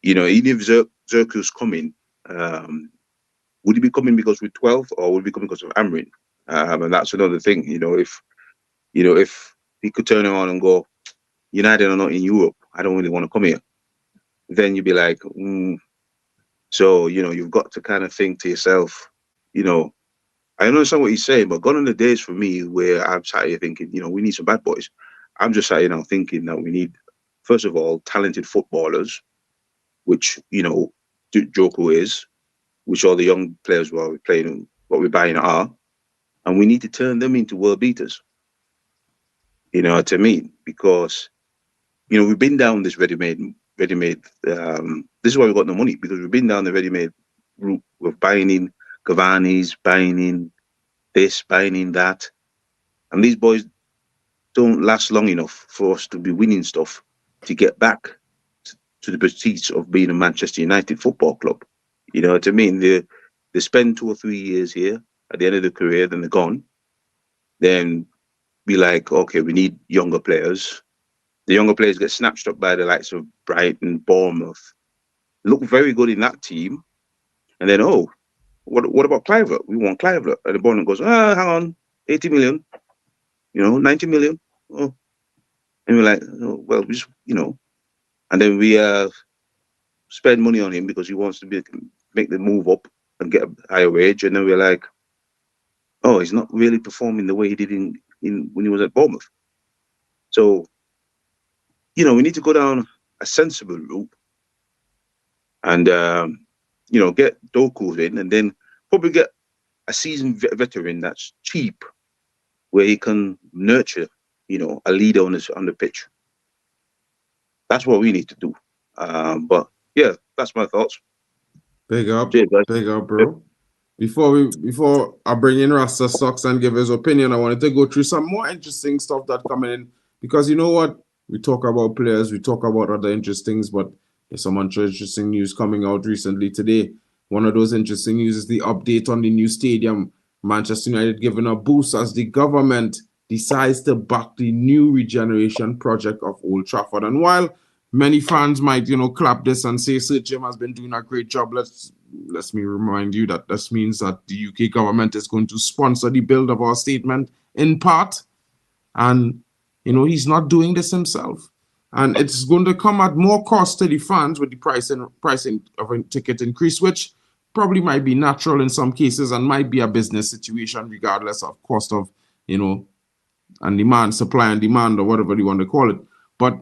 even if Zirku's coming, would he be coming because we're 12, or would he be coming because of Amorim? And that's another thing. If he could turn around and go, United are not in Europe, I don't really want to come here, then you'd be like, So you've got to kind of think to yourself, I understand what he's saying, but gone are the days for me where I'm sat here thinking, we need some bad boys. I'm just sat here now thinking that we need, first of all, talented footballers, which Joku is, which all the young players while we're playing, what we're buying are, and we need to turn them into world beaters. You know what I mean? Because we've been down this ready-made. This is why we've got no money, because we've been down the ready-made route. We're buying in Cavani's, buying in this, buying in that, and these boys don't last long enough for us to be winning stuff to get back to the prestige of being a Manchester United football club. You know what I mean? They spend 2 or 3 years here at the end of the career, then they're gone. Then be like, okay, we need younger players. The younger players get snatched up by the likes of Brighton, Bournemouth. Look very good in that team. And then, what about Kluivert? We want Kluivert. And the Bournemouth goes, hang on, 80 million, 90 million. Oh. And we're like, well, we just, and then we spend money on him because he wants to make the move up and get a higher wage. And then we're like, oh, he's not really performing the way he did in when he was at Bournemouth. So, we need to go down a sensible route and, get Doku in, and then probably get a seasoned veteran that's cheap, where he can nurture, a leader on the pitch. That's what we need to do. But yeah, that's my thoughts. Big up, Cheers, guys. big up, bro. Before I bring in Rasta Socks and give his opinion, I wanted to go through some more interesting stuff that coming in, because you know what? We talk about players, we talk about other interesting things, but there's some interesting news coming out recently today. One of those interesting news is the update on the new stadium. Manchester United giving a boost as the government decides to back the new regeneration project of Old Trafford. And while many fans might, clap this and say Sir Jim has been doing a great job, let me remind you that this means that the UK government is going to sponsor the build of our stadium in part. And, he's not doing this himself. And it's going to come at more cost to the fans with the pricing of a ticket increase, which probably might be natural in some cases and might be a business situation regardless of cost of, and demand, supply and demand, or whatever you want to call it. But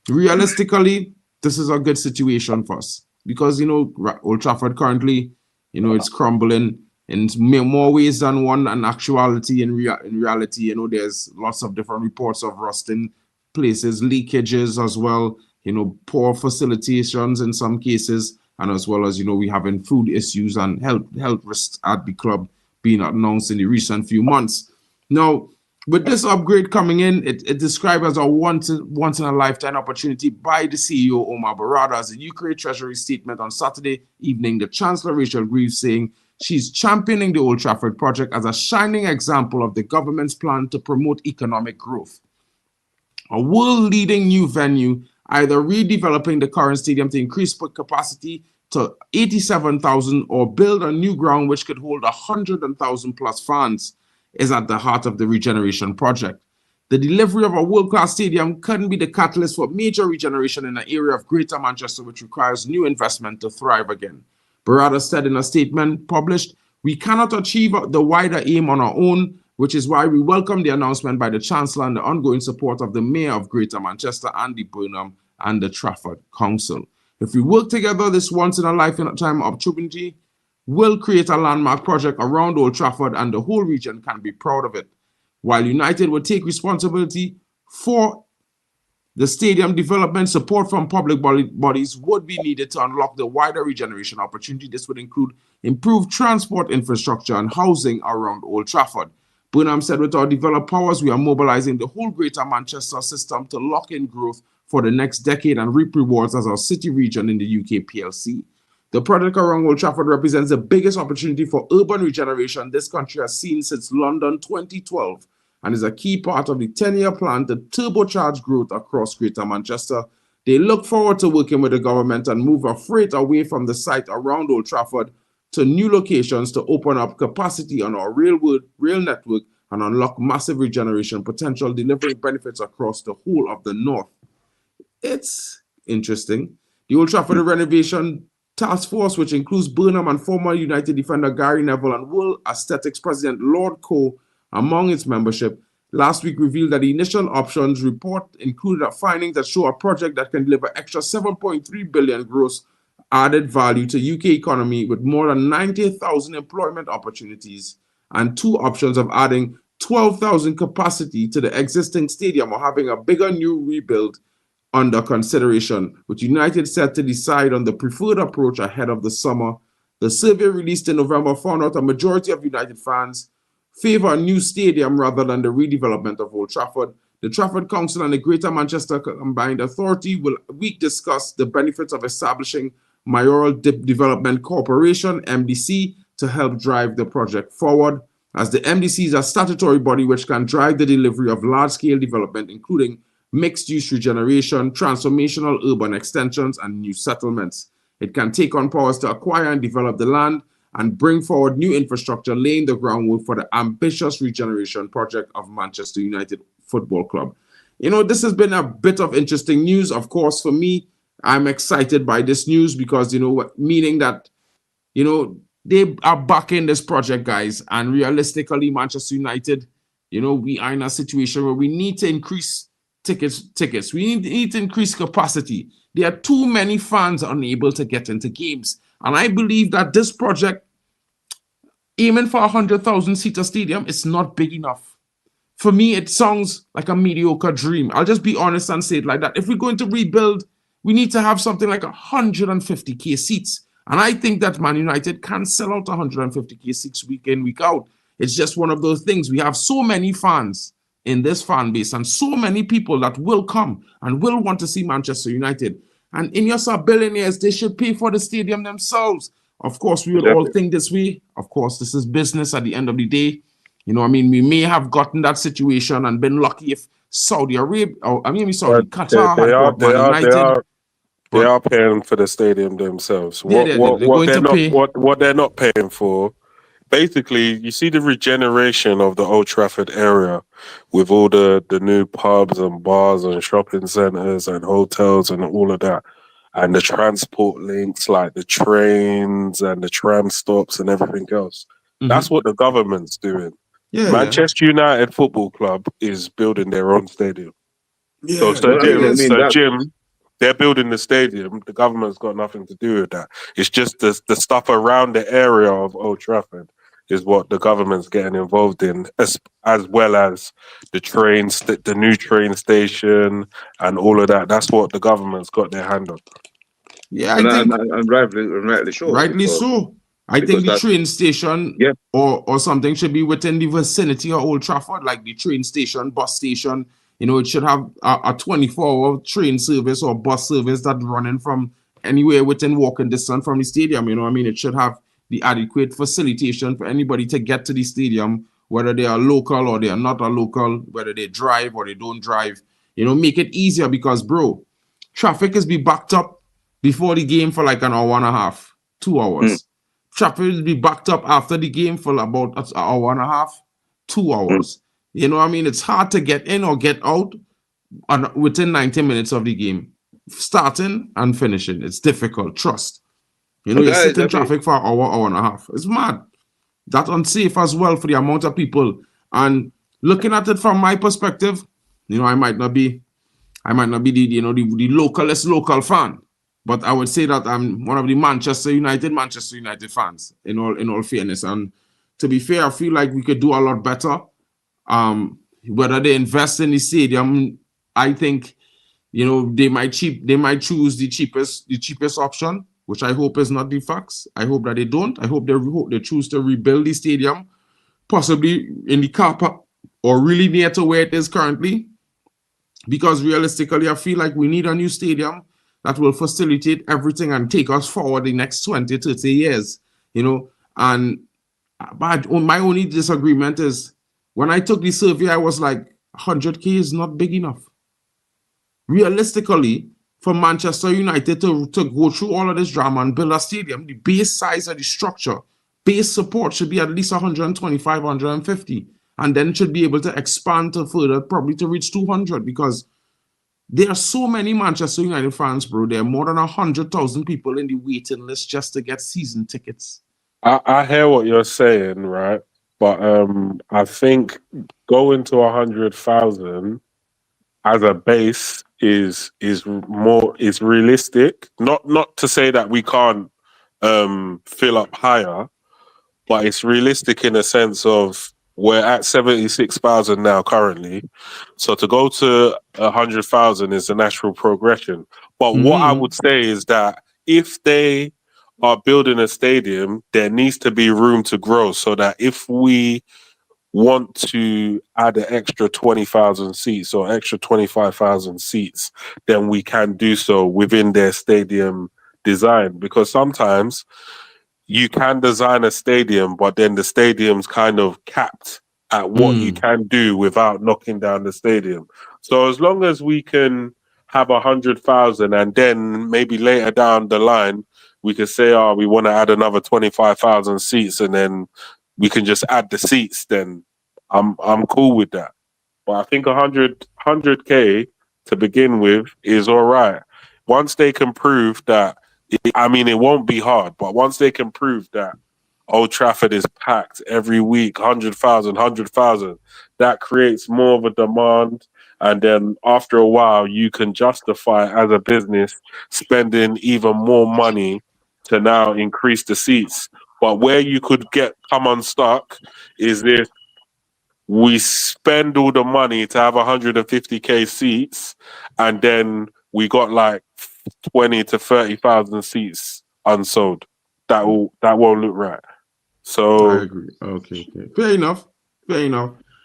realistically, this is a good situation for us because, Old Trafford currently, it's crumbling in more ways than one. And actuality, in reality, there's lots of different reports of rusting places, leakages as well, poor facilitations in some cases, and as well as, we having food issues and health risks at the club being announced in the recent few months. Now, With this upgrade coming in, it described as a once in a lifetime opportunity by the CEO Omar Barada. As the UK Treasury statement on Saturday evening, the Chancellor Rachel Greaves saying she's championing the Old Trafford project as a shining example of the government's plan to promote economic growth. A world-leading new venue, either redeveloping the current stadium to increase capacity to 87,000 or build a new ground which could hold 100,000 plus fans, is at the heart of the regeneration project. The delivery of a world-class stadium couldn't be the catalyst for major regeneration in an area of Greater Manchester which requires new investment to thrive again. Barada said in a statement published, "We cannot achieve the wider aim on our own, which is why we welcome the announcement by the Chancellor and the ongoing support of the Mayor of Greater Manchester, Andy Burnham, and the Trafford Council. If we work together, this once-in-a-lifetime opportunity will create a landmark project around Old Trafford, and the whole region can be proud of it. While United will take responsibility for the stadium development, support from public bodies would be needed to unlock the wider regeneration opportunity. This would include improved transport infrastructure and housing around Old Trafford." Burnham said, "With our developed powers, we are mobilizing the whole Greater Manchester system to lock in growth for the next decade and reap rewards as our city region in the UK PLC. The project around Old Trafford represents the biggest opportunity for urban regeneration this country has seen since London 2012 and is a key part of the 10-year plan to turbocharge growth across Greater Manchester. They look forward to working with the government and move our freight away from the site around Old Trafford to new locations to open up capacity on our rail network and unlock massive regeneration potential, delivering benefits across the whole of the north." It's interesting. The Old Trafford Renovation Task Force, which includes Burnham and former United defender Gary Neville and World Aesthetics President Lord Coe among its membership, last week revealed that the initial options report included a finding that show a project that can deliver extra 7.3 billion gross added value to UK economy with more than 90,000 employment opportunities, and two options of adding 12,000 capacity to the existing stadium or having a bigger new rebuild under consideration, with United set to decide on the preferred approach ahead of the summer. The survey released in November found out a majority of United fans favor a new stadium rather than the redevelopment of Old Trafford. The Trafford Council and the Greater Manchester Combined Authority will discuss the benefits of establishing Mayoral Development Corporation, MDC, to help drive the project forward, as the MDC is a statutory body which can drive the delivery of large-scale development, including mixed-use regeneration, transformational urban extensions, and new settlements. It can take on powers to acquire and develop the land and bring forward new infrastructure, laying the groundwork for the ambitious regeneration project of Manchester United Football Club. You know, this has been a bit of interesting news. Of course, for me, I'm excited by this news because, meaning that, they are backing this project, guys. And realistically, Manchester United, we are in a situation where we need to increase tickets. We need to increase capacity. There are too many fans unable to get into games. And I believe that this project, aiming for a 100,000-seater stadium, is not big enough. For me, it sounds like a mediocre dream. I'll just be honest and say it like that. If we're going to rebuild, we need to have something like 150k seats. And I think that Man United can sell out 150k seats week in, week out. It's just one of those things. We have so many fans in this fan base and so many people that will come and will want to see Manchester United. And in your billionaires, they should pay for the stadium themselves. Of course, we will all think this way. Of course, this is business at the end of the day. We may have gotten that situation and been lucky if Saudi Arabia, Qatar had bought Man United. They are paying for the stadium themselves. What they're not paying for, basically, you see the regeneration of the Old Trafford area with all the new pubs and bars and shopping centres and hotels and all of that. And the transport links like the trains and the tram stops and everything else. Mm-hmm. That's what the government's doing. Manchester United Football Club is building their own stadium. Jim, they're building the stadium. The government's got nothing to do with that. It's just the stuff around the area of Old Trafford is what the government's getting involved in, as well as the trains, the new train station, and all of that. That's what the government's got their hand on. Yeah, I think and rightly so. Rightly so. I think the Because train station Yeah. or something should be within the vicinity of Old Trafford, like the train station, bus station. You know, it should have a 24-hour train service or bus service that's running from anywhere within walking distance from the stadium. You know what I mean? It should have the adequate facilitation for anybody to get to the stadium, whether they are local or they are not a local, whether they drive or they don't drive. You know, make it easier because, bro, traffic is be backed up before the game for like an hour and a half, 2 hours. Traffic will be backed up after the game for about an hour and a half, 2 hours. You know what I mean? It's hard to get in or get out within 90 minutes of the game. Starting and finishing. It's difficult. Trust. You know, But you guys, sit in I mean, traffic for an hour, hour and a half. It's mad. That's unsafe as well for the amount of people. And looking at it from my perspective, you know, I might not be the localest local fan, but I would say that I'm one of the Manchester United fans in all fairness. And to be fair, I feel like we could do a lot better. Whether they invest in the stadium, I think, you know, they might choose the cheapest option, which I hope is not the facts. I hope that they don't. I hope they choose to rebuild the stadium, possibly in the car park or really near to where it is currently. Because realistically, I feel like we need a new stadium that will facilitate everything and take us forward the next 20, 30 years, you know. And but my only disagreement is when I took the survey, I was like, 100K is not big enough. Realistically, for Manchester United to go through all of this drama and build a stadium, the base size of the structure, base support should be at least 125, 150. And then should be able to expand to further, probably to reach 200, because there are so many Manchester United fans, bro. There are more than 100,000 people in the waiting list just to get season tickets. I hear what you're saying, right? But I think going to 100,000 as a base is realistic. Not to say that we can't fill up higher, but it's realistic in a sense of we're at 76,000 now currently. So to go to 100,000 is a natural progression. But what I would say is that if they are building a stadium, there needs to be room to grow so that if we want to add an extra 20,000 seats or extra 25,000 seats, then we can do so within their stadium design. Because sometimes you can design a stadium, but then the stadium's kind of capped at what you can do without knocking down the stadium. So as long as we can have 100,000 and then maybe later down the line, we could say, oh, we want to add another 25,000 seats and then we can just add the seats, then I'm cool with that. But I think 100K to begin with is all right. Once they can prove that, it won't be hard, but once they can prove that Old Trafford is packed every week, 100,000, that creates more of a demand. And then after a while, you can justify as a business spending even more money to now increase the seats. But where you could come unstuck is if we spend all the money to have 150K seats and then we got like 20 to 30,000 seats unsold. That won't look right. So I agree. Okay. Fair enough.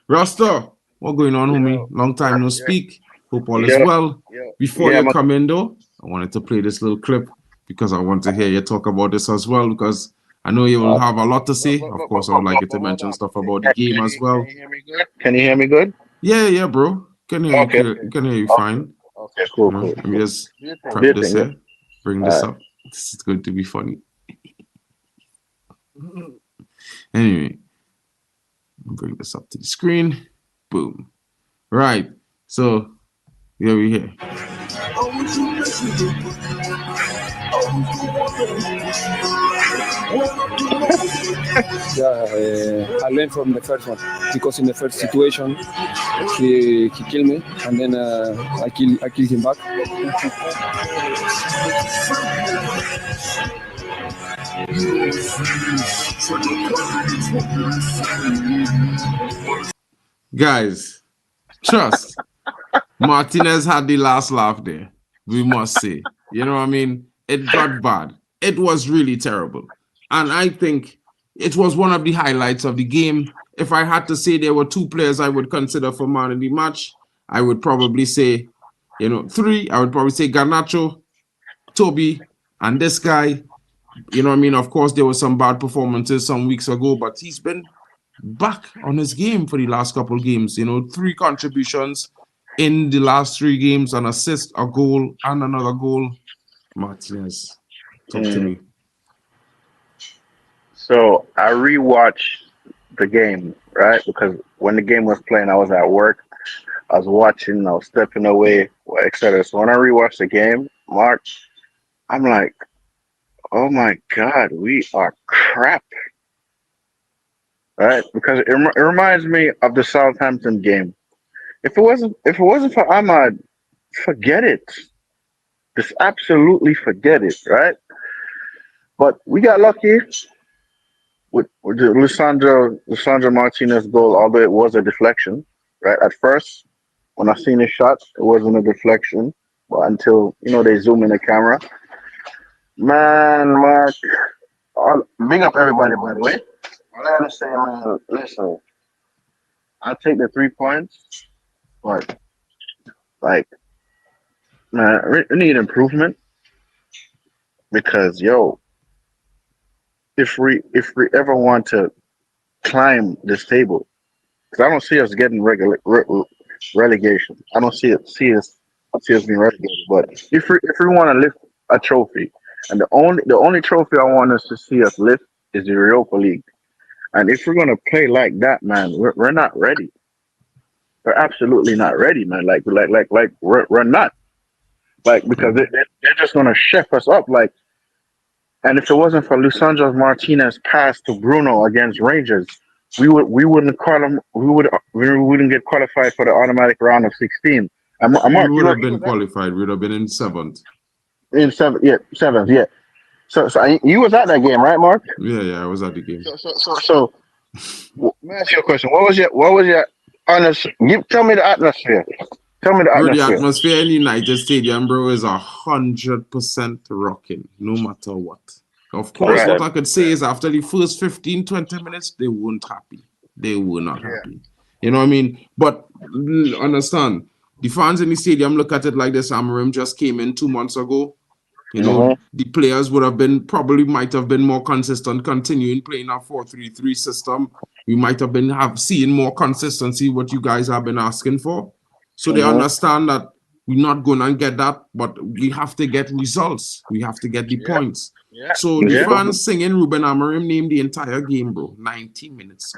Rasta, what going on, homie? Long time no speak. Hope all is well. Before you come in, though, I wanted to play this little clip because I want to hear you talk about this as well, because I know you will have a lot to say. Of course, I would like you to mention stuff about the game as well. Can you hear me good? Yeah, bro. Can hear you fine. Okay, cool. Let me just prep this here. Bring this up. This is going to be funny. Anyway, bring this up to the screen. Boom. Right. So here we here. I learned from the first one because in the first situation he killed me and then I killed him back. Guys, trust. Martinez had the last laugh there, we must say. You know what I mean? It got bad. It was really terrible. And I think it was one of the highlights of the game. If I had to say there were two players I would consider for man of the match, I would probably say, three. I would probably say Garnacho, Toby, and this guy. You know what I mean? Of course, there were some bad performances some weeks ago, but he's been back on his game for the last couple of games. 3 contributions in the last 3 games, an assist, a goal, and another goal. Martinez, talk to me. So I rewatched the game, right? Because when the game was playing, I was at work. I was watching, I was stepping away, etc. So when I rewatched the game, Mark, I'm like, oh my God, we are crap. Right? Because it reminds me of the Southampton game. If it wasn't for Ahmad, forget it. Just absolutely forget it, right? But we got lucky with the Lisandro Martinez goal, although it was a deflection, right? At first, when I seen his shot, it wasn't a deflection, but until they zoom in the camera. Man, Mark, big up everybody, by the way. All I gotta say, man, listen, I'll take the 3 points, but like, man, we need improvement because if we ever want to climb this table, because I don't see us getting relegation. I don't see us being relegated. But if we want to lift a trophy, and the only trophy I want us to see us lift is the Europa League. And if we're gonna play like that, man, we're not ready. We're absolutely not ready, man. Like we're not. Like because they're just gonna chef us up. Like, and if it wasn't for Lisandro Martinez pass to Bruno against Rangers, we wouldn't get qualified for the automatic round of 16. We would have been qualified. We would have been in 7th. In 7th, yeah. So you was at that game, right, Mark? Yeah, I was at the game. So let me ask you a question. What was your honest? Tell me the atmosphere. Bro, the atmosphere in United Stadium, bro, is 100% rocking, no matter what. Of course, what I could say is after the first 15, 20 minutes, they weren't happy. They were not happy. You know what I mean? But understand, the fans in the stadium look at it like this. Amorim just came in 2 months ago. The players might have been more consistent, continuing playing our 4-3-3 system. We might have been seeing more consistency, what you guys have been asking for. So they understand that we're not going to get that, but we have to get results. We have to get the points. Yeah. So the fans singing Rúben Amorim name the entire game, bro. 90 minutes.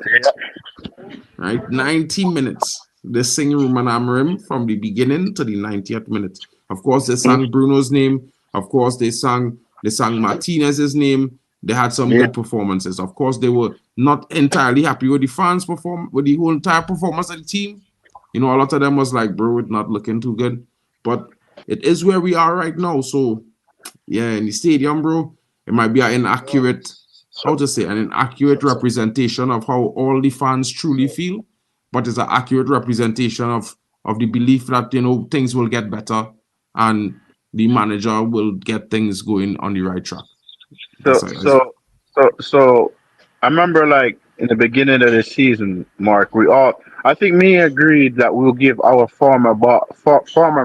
Right? 90 minutes. They sing Rúben Amorim from the beginning to the 90th minute. Of course, they sang Bruno's name. Of course, they sang Martinez's name. They had some good performances. Of course, they were not entirely happy with the fans' with the whole entire performance of the team. A lot of them was like, bro, it's not looking too good. But it is where we are right now. So, yeah, in the stadium, bro, it might be an inaccurate representation of how all the fans truly feel. But it's an accurate representation of the belief that, things will get better and the manager will get things going on the right track. So I remember, like, in the beginning of the season, Mark, I think me agreed that we'll give our former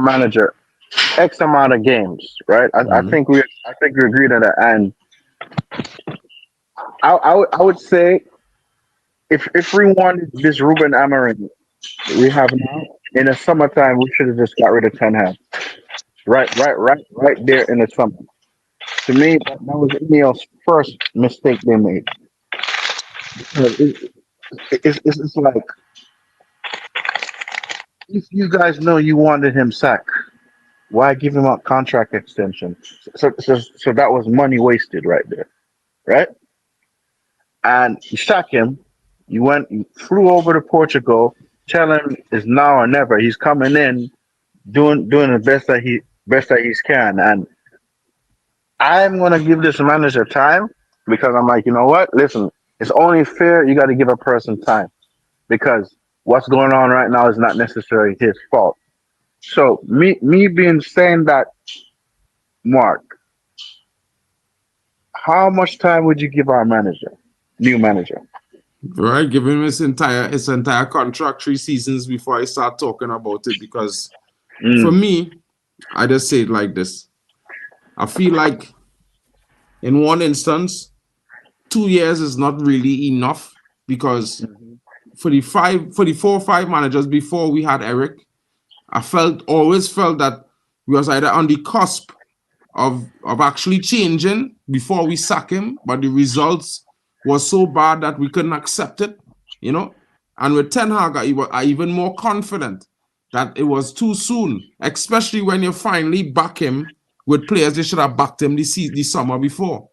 manager X amount of games, right? I think we agreed on that, and I would say if we wanted this Rúben Amorim we have now in the summertime, we should have just got rid of Ten Hag. Right there in the summer. To me, that was Ineos' first mistake they made. It's like, if you guys know you wanted him sacked, why give him a contract extension? So that was money wasted right there, right? And you sack him. You flew over to Portugal. Tell him it's now or never. He's coming in, doing the best that he can, and I'm gonna give this manager time because I'm like, you know what? Listen, it's only fair. You got to give a person time because what's going on right now is not necessarily his fault. So me being saying that, Mark, how much time would you give our new manager? Right, give him his entire contract, 3 seasons before I start talking about it. Because for me, I just say it like this: I feel like in one instance, 2 years is not really enough, because for the 4 or 5 managers before we had Eric, I always felt that we was either on the cusp of actually changing before we sack him, but the results was so bad that we couldn't accept it, you know. And with Ten Hag, I even more confident that it was too soon, especially when you finally back him with players they should have backed him the summer before,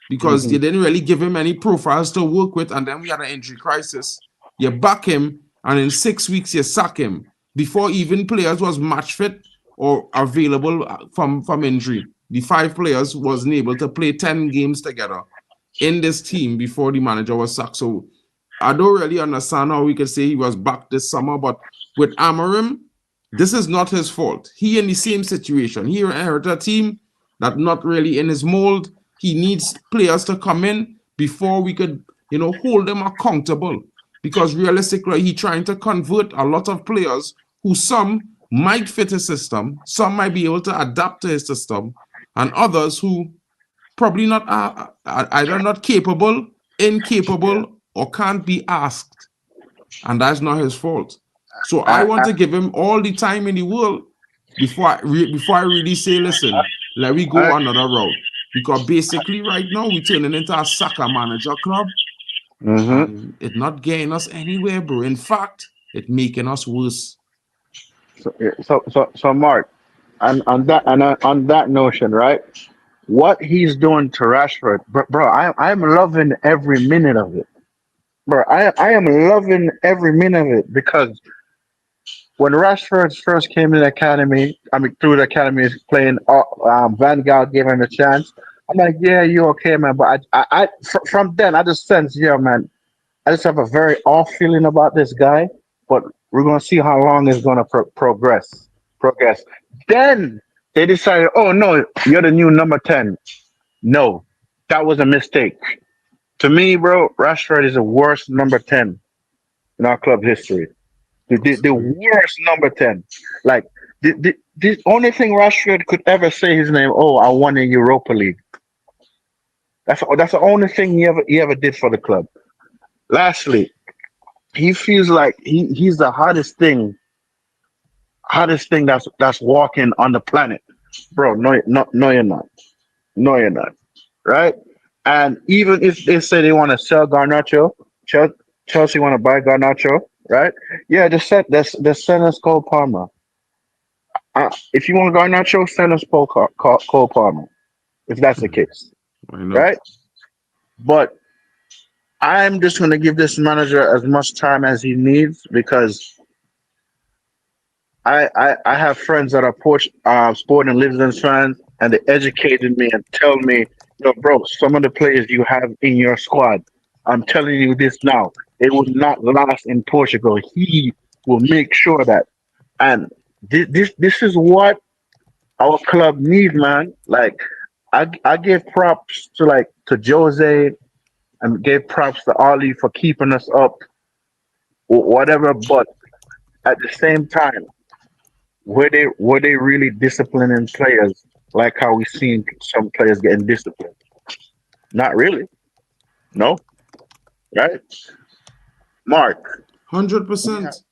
because they didn't really give him any profiles to work with, and then we had an injury crisis. You back him, and in 6 weeks you sack him before even players was match fit or available from injury. The 5 players wasn't able to play 10 games together in this team before the manager was sacked. So I don't really understand how we could say he was back this summer, but with Amorim, this is not his fault. He in the same situation. He inherited a team that not really in his mold. He needs players to come in before we could, hold them accountable. Because realistically, he's trying to convert a lot of players who some might fit his system, some might be able to adapt to his system, and others who probably not are either not capable, incapable, or can't be asked. And that's not his fault. So I want to give him all the time in the world before I really say, listen, let me go another route. Because basically right now we're turning into a soccer manager club. And it's not getting us anywhere, bro. In fact, it's making us worse. So Mark, on that notion, right? What he's doing to Rashford, bro, I'm loving every minute of it, bro. I am loving every minute of it, because when Rashford first came to the academy, through the academy playing, Van Gaal gave him a chance. I'm like, yeah, you okay, man? But from then I just sense, yeah, man, I just have a very off feeling about this guy. But we're gonna see how long it's gonna progress. Then they decided, oh no, you're the new number 10. No, that was a mistake. To me, bro, Rashford is the worst number 10 in our club history. The worst number 10. Like, the only thing Rashford could ever say his name, oh, I won a Europa League. That's the only thing he ever did for the club. Lastly, he feels like he's the hottest thing that's walking on the planet. Bro, no, you're not. No, you're not. Right? And even if they say they want to sell Garnacho, Chelsea want to buy Garnacho, right? Yeah, just send us Cole Palmer. If you want Garnacho, send us Cole Palmer, if that's the case. Right? But I'm just going to give this manager as much time as he needs, because I have friends that are Sporting Lisbon fans, and they educated me and tell me, bro, some of the players you have in your squad, I'm telling you this now, it will not last in Portugal. He will make sure that. And this is what our club needs, man. Like, I gave props to Jose, and gave props to Ali for keeping us up, or whatever. But at the same time, were they really disciplining players like how we seen some players getting disciplined? Not really. No. Right? Mark. 100%.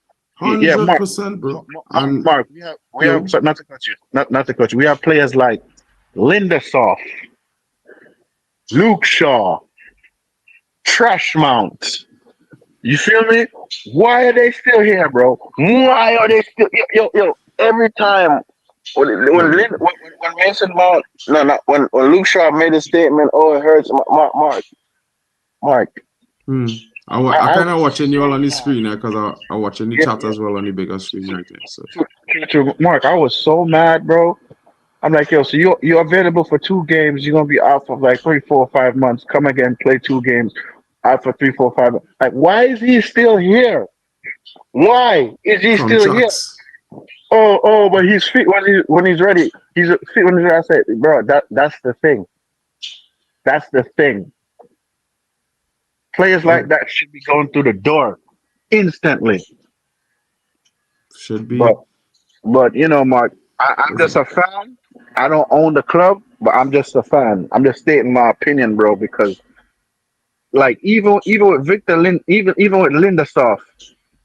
Yeah, Mark. 100%, bro. Mark, we have so not to cut you. Not to cut you. We have players like Lindelof, Luke Shaw, Trashmount. You feel me? Why are they still here, bro? Why are they still yo? Every time when Mason Mount, when Luke Shaw made a statement, oh, it hurts. Mark. I kind of watching you all on the screen there, because I'm watching the chat as well on the bigger screen right there. So. True. Mark, I was so mad, bro. I'm like, yo, so you're available for 2 games. You're gonna be out for like 3, 4, 5 months. Come again, play 2 games. Out for 3, 4, 5. Like, why is he still here? Why is he still here? Oh, but he's fit when he's ready. He's fit when he's ready. I said, bro, that's the thing. That's the thing. Players like that should be going through the door instantly. Should be. But you know, Mark, I'm just a fan. I don't own the club, but I'm just a fan. I'm just stating my opinion, bro, because like even with Victor Lind, even with Lindelof,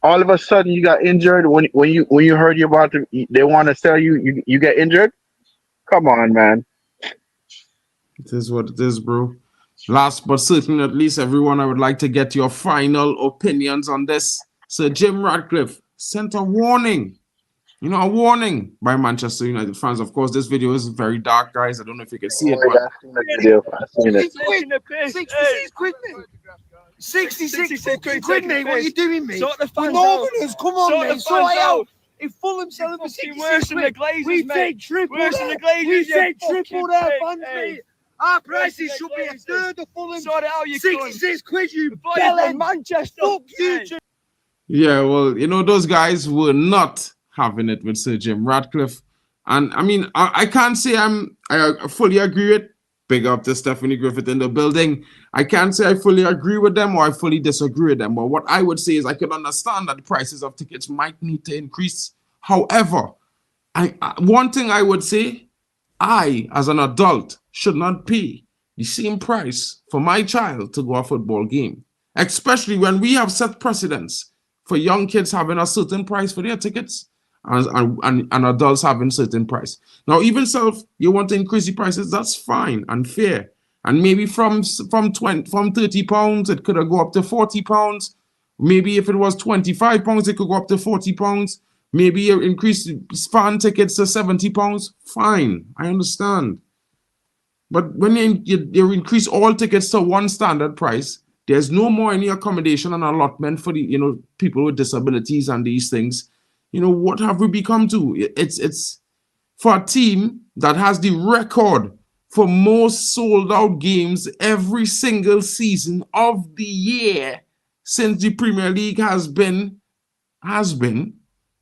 all of a sudden you got injured when you heard you about to they want to sell you, you get injured. Come on, man. It is what it is, bro. Last but certainly not least, everyone, I would like to get your final opinions on this. Sir Jim Ratcliffe sent a warning. A warning by Manchester United fans. Of course, this video is very dark, guys. I don't know if you can see it, Oh, but yeah, I've seen the video. I've seen it. 66 quid, mate. 66 quid, mate. What are you doing, mate? Sort the We're fans Northerners. Come on, Sort the mate. Sort fans it out. out. If Fulham selling for 66 worse than the quid, Glazers, we mate. take triple Worse than that. the Glazers, We you take fucking triple their pig, fans, hey. mate. Our Worse prices than the should be a Glazers. third of Fulham. Sort it out, you 66 quid, you Before you bellend. from Manchester. Fuck you, Hey. yeah, well, those guys were not having it with Sir Jim Ratcliffe. And I mean, I can't say I fully agree with. Big up to Stephanie Griffith in the building. I can't say I fully agree with them or I fully disagree with them. But what I would say is I could understand that the prices of tickets might need to increase. However, one thing I would say, I, as an adult, should not pay the same price for my child to go a football game, especially when we have set precedents for young kids having a certain price for their tickets and adults having certain price. Now, even so, if you want to increase the prices, that's fine and fair. And maybe from 30 pounds, it could go up to 40 pounds. Maybe if it was 25 pounds, it could go up to 40 pounds. Maybe you increase fan tickets to 70 pounds. Fine, I understand. But when you increase all tickets to one standard price, there's no more any accommodation and allotment for the people with disabilities and these things. What have we become to? It's for a team that has the record for most sold out games every single season of the year since the Premier League has been.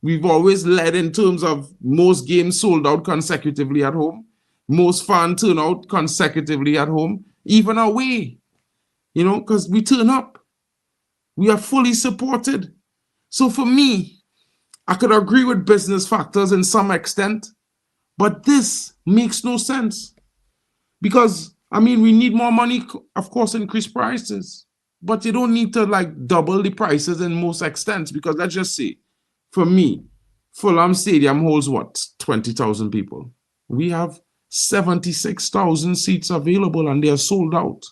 We've always led in terms of most games sold out consecutively at home, most fan turnout consecutively at home, even away, because we turn up. We are fully supported. So for me, I could agree with business factors in some extent, but this makes no sense. Because, we need more money, of course, increase prices, but you don't need to double the prices in most extents, because let's just say, for me, Fulham Stadium holds 20,000 people. We have 76,000 seats available and they are sold out.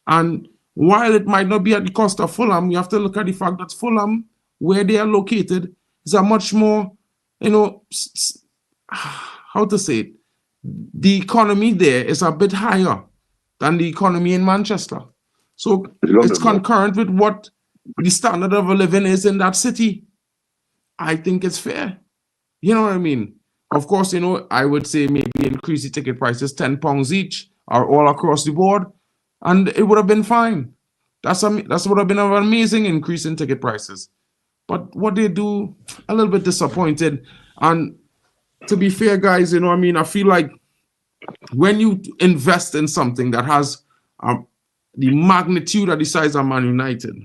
And while it might not be at the cost of Fulham, you have to look at the fact that Fulham, where they are located, is a much more, how to say it, the economy there is a bit higher than the economy in Manchester. So it's concurrent with what the standard of living is in that city. I think it's fair. You know what I mean? Of course, I would say maybe increase the ticket prices £10 each or all across the board, and it would have been fine. That's would have been an amazing increase in ticket prices. But what they do, a little bit disappointed. And to be fair, guys, I feel like when you invest in something that has the magnitude of the size of Man United,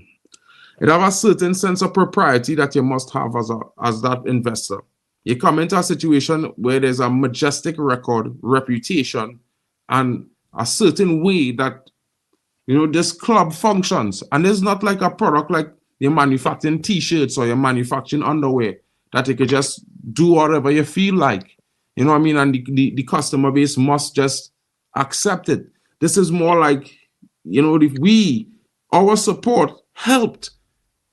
it has a certain sense of propriety that you must have as that investor. You come into a situation where there's a majestic record, reputation, and a certain way that this club functions. And it's not like a product like you're manufacturing t-shirts or you're manufacturing underwear that you can just do whatever you feel like. And the customer base must just accept it. This is more like, if our support helped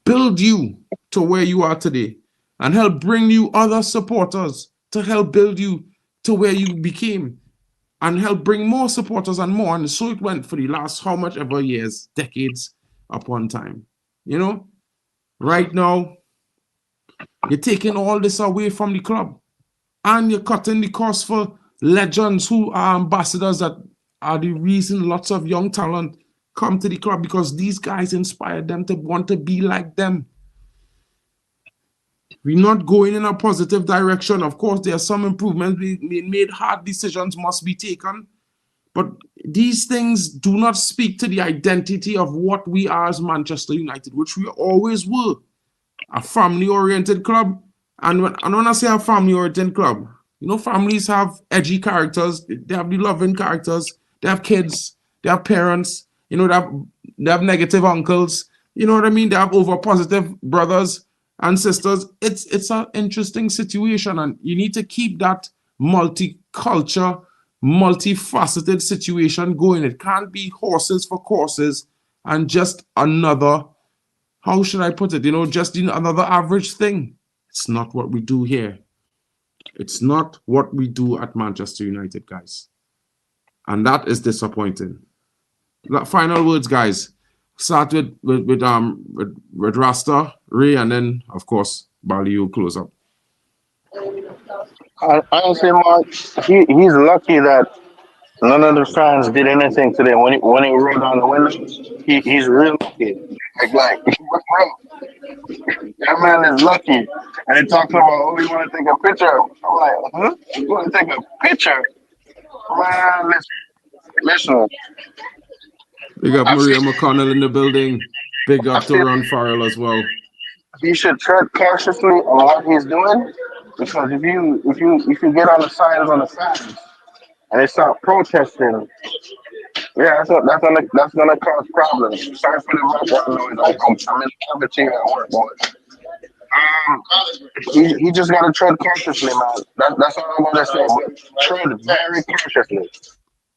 build you to where you are today and help bring you other supporters to help build you to where you became and help bring more supporters and more. And so it went for the last how much ever years, decades upon time. Right now, you're taking all this away from the club and you're cutting the cost for legends who are ambassadors that are the reason lots of young talent come to the club, because these guys inspired them to want to be like them. We're not going in a positive direction. Of course, there are some improvements being made. Hard decisions must be taken. But these things do not speak to the identity of what we are as Manchester United, which we always were, a family-oriented club. And when I say a family-oriented club, you know, families have edgy characters. They have the loving characters. They have kids. They have parents. You know, they have negative uncles. You know what I mean? They have over-positive brothers and sisters. It's an interesting situation, and you need to keep that multicultural, multifaceted situation going. It can't be horses for courses and just another, how should I put it, you know, just another average thing. It's not what we do here. It's not what we do at Manchester United, guys. And that is disappointing. Final words, guys. Start with Rasta, Ray, and then, of course, Bali, you close up. I don't say much. He's lucky that none of the fans did anything to them when he rolled down the window. He's real lucky. Like that man is lucky. And he talks about, oh, you want to take a picture? I'm like, huh? You want to take a picture? Man, listen. Big up Maria McConnell in the building. Big up to Ron Farrell as well. He should tread cautiously on what he's doing, because if you get on the sides on the fans and they start protesting, yeah, that's gonna cause problems. Sorry for the background noise. I'm in the cafeteria at work, boys. He just gotta tread cautiously, man. That's all I'm gonna say. But tread very cautiously.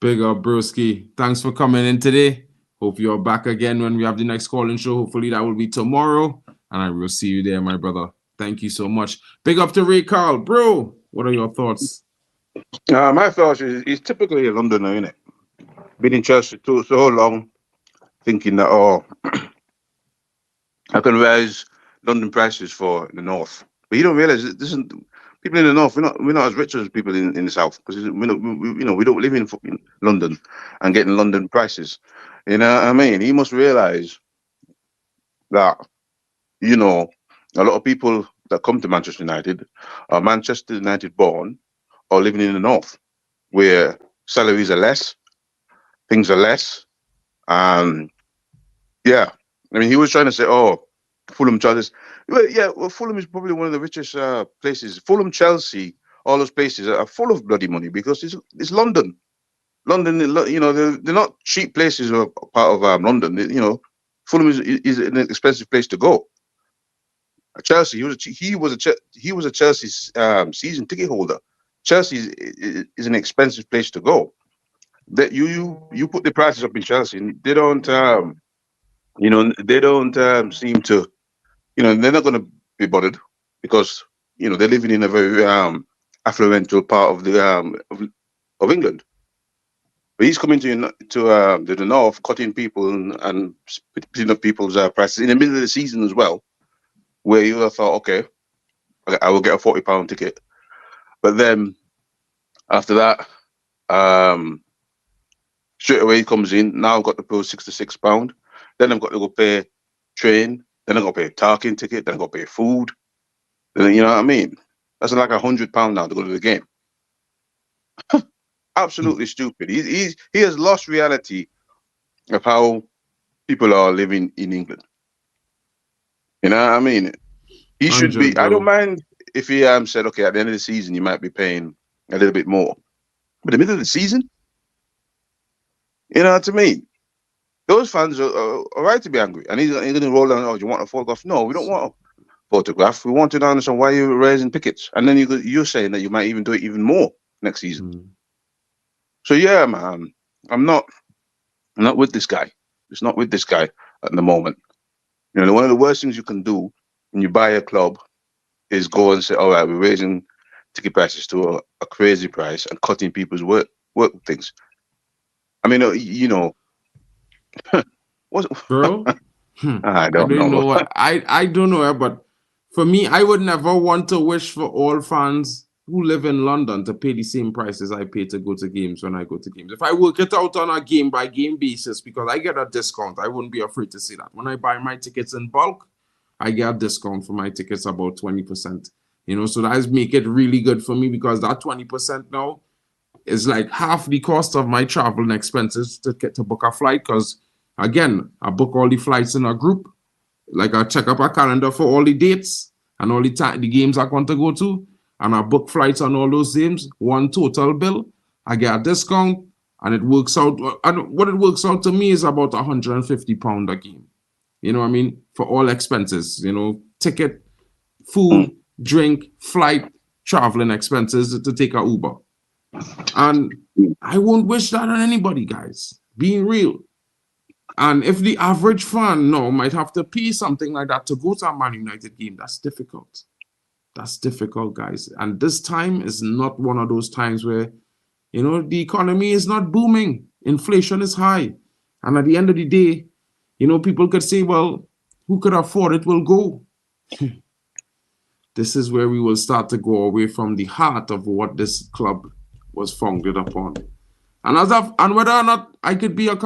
Big up, broski. Thanks for coming in today. Hope you're back again when we have the next call-in show. Hopefully that will be tomorrow, and I will see you there, my brother. Thank you so much. Big up to Ray Carl. Bro, what are your thoughts? My thoughts is he's typically a Londoner, innit? Been in Chelsea so long, thinking that, I can raise London prices for the north. But you don't realize this isn't people in the north. We're not as rich as people in the south, because we don't live in London and getting London prices. You know what I mean? He must realize that, you know, a lot of people that come to Manchester United are Manchester United born or living in the north, where salaries are less, things are less. Yeah, I mean, he was trying to say, oh, Fulham charges. Well, Fulham is probably one of the richest places. Fulham, Chelsea, all those places are full of bloody money, because it's London. London, you know, they're not cheap places or part of London. You know, Fulham is an expensive place to go. Chelsea, he was a Chelsea season ticket holder. Chelsea is an expensive place to go. That you put the prices up in Chelsea, and they don't seem to, you know, they're not going to be bothered, because, you know, they're living in a very affluential part of the of England. But he's coming to the north, cutting people and putting up people's prices in the middle of the season as well, where you would have thought, okay, I will get a £40 ticket. But then after that, straight away he comes in. Now I've got to pay £66. Then I've got to go pay train. Then I've got to pay a parking ticket. Then I've got to pay food. Then, you know what I mean? That's like £100 now to go to the game. Absolutely stupid. He has lost reality of how people are living in England. You know what I mean? He should be. I don't mind if he said, okay, at the end of the season you might be paying a little bit more, but in the middle of the season, you know what I mean? Those fans are right to be angry, and he's going to roll down. Oh, do you want a photograph? No, we don't want a photograph. We want to understand why you're raising tickets, and then you're saying that you might even do it even more next season. So yeah, man, I'm not with this guy. It's not with this guy at the moment. You know, one of the worst things you can do when you buy a club is go and say, all right, we're raising ticket prices to a crazy price and cutting people's work things. I mean, you know, bro, I don't know. I don't know, but for me, I would never want to wish for all fans who live in London to pay the same prices I pay to go to games when I go to games. If I work it out on a game-by-game basis, because I get a discount, I wouldn't be afraid to say that. When I buy my tickets in bulk, I get a discount for my tickets about 20%. You know, so that make it really good for me, because that 20% now, is like half the cost of my travel and expenses to get to book a flight. Because again, I book all the flights in a group. Like I check up a calendar for all the dates and all the games I want to go to, and I book flights on all those games. One total bill. I get a discount, and it works out. And what it works out to me is about £150 a game. You know what I mean? For all expenses. You know, ticket, food, drink, flight, traveling expenses to take a Uber. And I won't wish that on anybody, guys. Being real. And if the average fan might have to pay something like that to go to a Man United game, that's difficult. That's difficult, guys. And this time is not one of those times where, you know, the economy is not booming. Inflation is high. And at the end of the day, you know, people could say, well, who could afford it will go. This is where we will start to go away from the heart of what this club was founded upon. And whether or not I could be a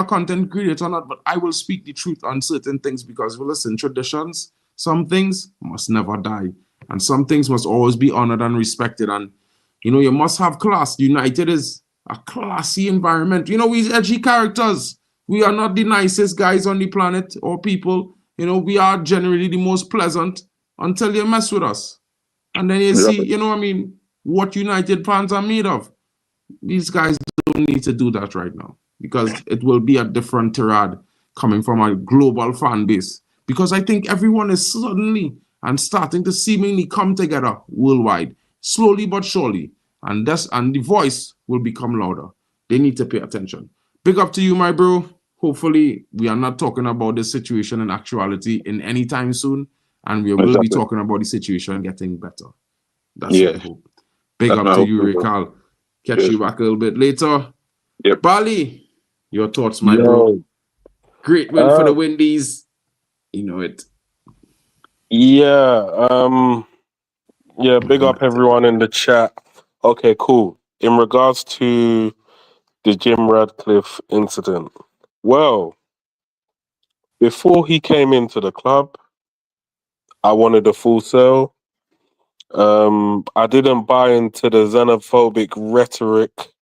content creator or not, but I will speak the truth on certain things, because, well, listen, traditions, some things must never die, and some things must always be honored and respected. And you know, you must have class. United is a classy environment. You know, we're edgy characters. We are not the nicest guys on the planet or people. You know, we are generally the most pleasant until you mess with us, and then you see, you know, I mean, what United fans are made of. These guys don't need to do that right now, because it will be a different tirade coming from a global fan base. Because I think everyone is suddenly and starting to seemingly come together worldwide, slowly but surely, and the voice will become louder. They need to pay attention. Big up to you, my bro. Hopefully, we are not talking about this situation in actuality in any time soon, and we will be talking about the situation getting better. That's what I hope. Big up to you, Rikal. Catch you back a little bit later. Yep. Bali, your thoughts, my bro? Great win for the Windies. You know it. Yeah. Yeah, big up everyone in the chat. Okay, cool. In regards to the Jim Radcliffe incident, well, before he came into the club, I wanted a full sale. I didn't buy into the xenophobic rhetoric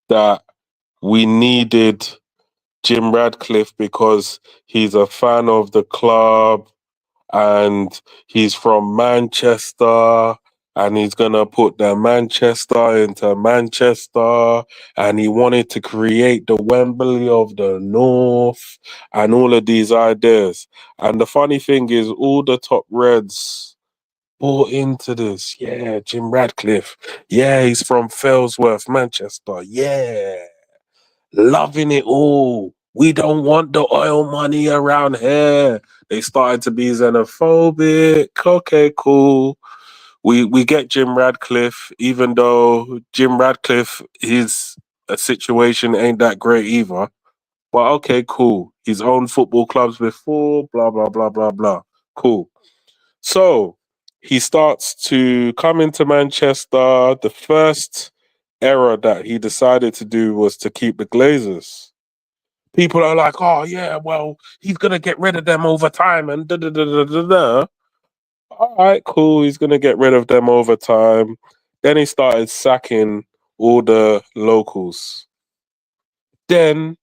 that we needed Jim Radcliffe because he's a fan of the club and he's from Manchester and he's going to put the Manchester into Manchester and he wanted to create the Wembley of the North and all of these ideas. And the funny thing is, all the top Reds bought into this. Yeah, Jim Radcliffe. Yeah, he's from Fellsworth, Manchester. Yeah. Loving it all. We don't want the oil money around here. They started to be xenophobic. Okay, cool. We get Jim Radcliffe, even though Jim Radcliffe, his situation ain't that great either. But okay, cool. He's owned football clubs before, blah, blah, blah, blah, blah. Cool. So he starts to come into Manchester. The first error that he decided to do was to keep the Glazers. People are like, oh, yeah, well, he's going to get rid of them over time and da-da-da-da-da-da. All right, cool. He's going to get rid of them over time. Then he started sacking all the locals. Then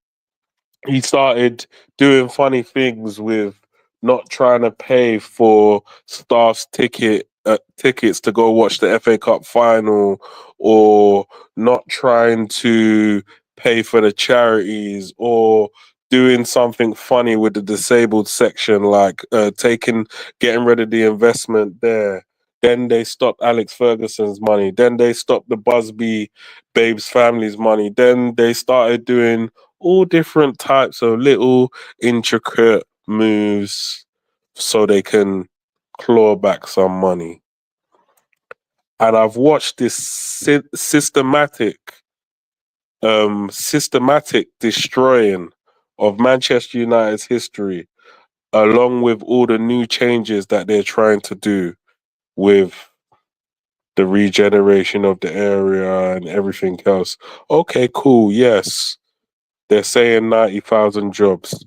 he started doing funny things with not trying to pay for staff's tickets to go watch the FA Cup final, or not trying to pay for the charities, or doing something funny with the disabled section, like getting rid of the investment there. Then they stopped Alex Ferguson's money. Then they stopped the Busby Babes family's money. Then they started doing all different types of little intricate moves so they can claw back some money. And I've watched this systematic destroying of Manchester United's history, along with all the new changes that they're trying to do with the regeneration of the area and everything else. Okay, cool, yes. They're saying 90,000 jobs.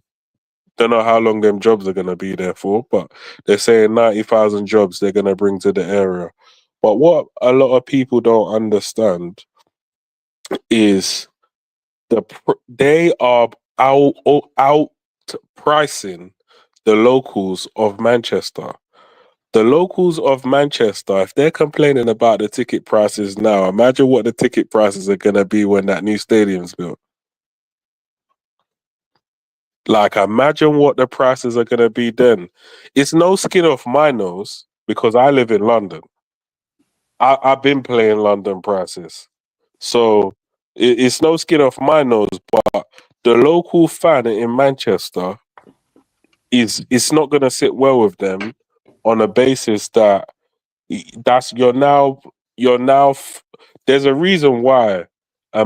Don't know how long them jobs are going to be there for, but they're saying 90,000 jobs they're going to bring to the area. But what a lot of people don't understand is they are out pricing the locals of Manchester. The locals of Manchester, if they're complaining about the ticket prices now, imagine what the ticket prices are going to be when that new stadium's built. Like, imagine what the prices are going to be then. It's no skin off my nose because I live in London. I've been playing London prices. So it's no skin off my nose, but the local fan in Manchester it's not going to sit well with them on a basis that there's a reason why the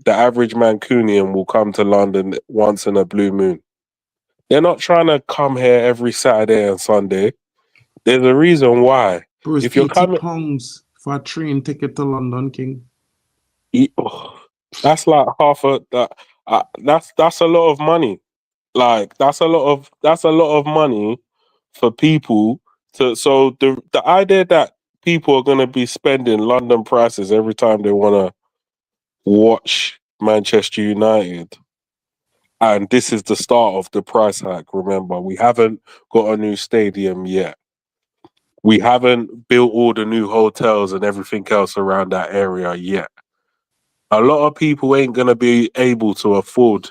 average Mancunian will come to London once in a blue moon. They're not trying to come here every Saturday and Sunday. There's a reason why. Bro, it's If you're coming, £80 for a train ticket to London, King. that's like half a that. That's a lot of money. Like that's a lot of money for people to. So the idea that people are going to be spending London prices every time they want to watch Manchester United, and this is the start of the price hike. Remember, we haven't got a new stadium yet. We haven't built all the new hotels and everything else around that area yet. A lot of people ain't going to be able to afford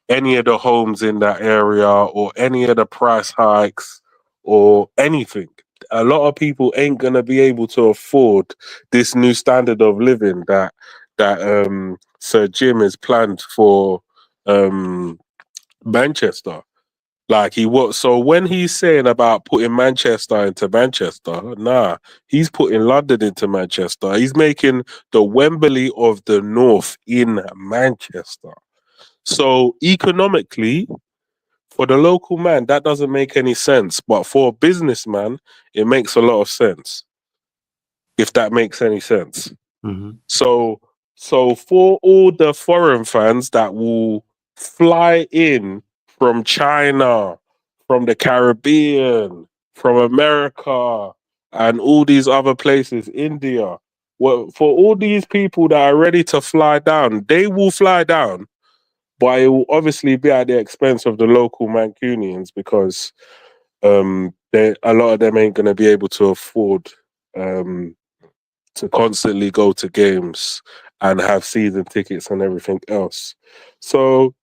any of the homes in that area or any of the price hikes or anything. A lot of people ain't going to be able to afford this new standard of living that Sir Jim has planned for Manchester. Like so when he's saying about putting Manchester into Manchester, nah, he's putting London into Manchester. He's making the Wembley of the North in Manchester. So economically, for the local man, that doesn't make any sense. But for a businessman, it makes a lot of sense. If that makes any sense. Mm-hmm. So for all the foreign fans that will fly in from China, from the Caribbean, from America, and all these other places, India, well, for all these people that are ready to fly down, they will fly down. But it will obviously be at the expense of the local Mancunians because a lot of them ain't going to be able to afford to constantly go to games and have season tickets and everything else. So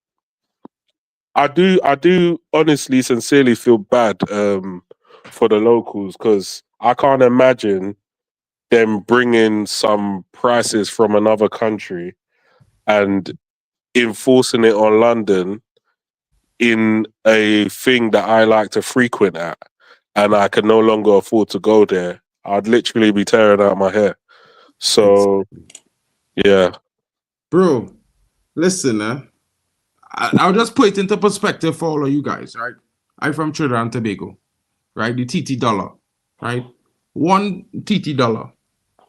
I do honestly, sincerely feel bad for the locals because I can't imagine them bringing some prices from another country and enforcing it on London in a thing that I like to frequent at, and I can no longer afford to go there. I'd literally be tearing out my hair. So, yeah. Bro, listen, I'll just put it into perspective for all of you guys, right? I'm from Trinidad and Tobago, right? The TT dollar, right? One TT dollar,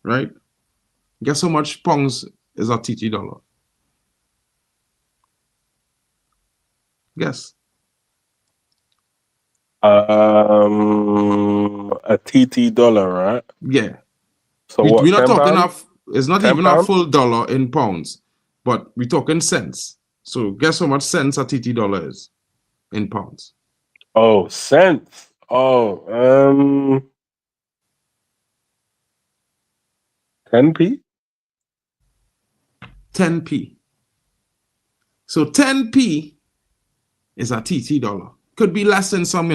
right? Guess how much pounds is a TT dollar? Guess. A TT dollar, right? Yeah. So We're not talking £10? of, it's not even a full dollar in pounds, but we're talking cents. So guess how much cents a TT dollar is in pounds? Oh, cents. Oh, 10p? 10p. So 10p is a TT dollar. Could be less in some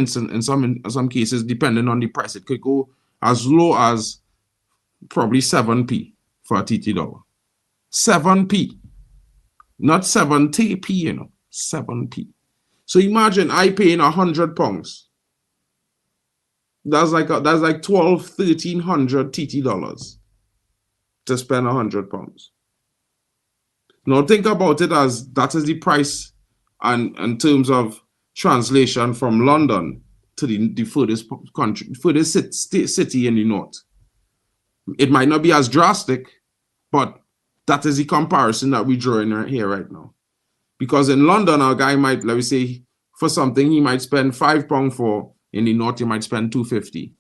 cases, depending on the price. It could go as low as probably 7p for a TT dollar. 7p. Not 70p, you know. 7p. So imagine I paying £100. That's like 1,200, 1,300 TT dollars to spend £100. Now think about it as that is the price, and in terms of translation from London to the furthest country, furthest city in the north. It might not be as drastic, but that is the comparison that we're drawing right here right now. Because in London, our guy might, let me say, for something he might spend £5 for. In the north, you might spend £2.50.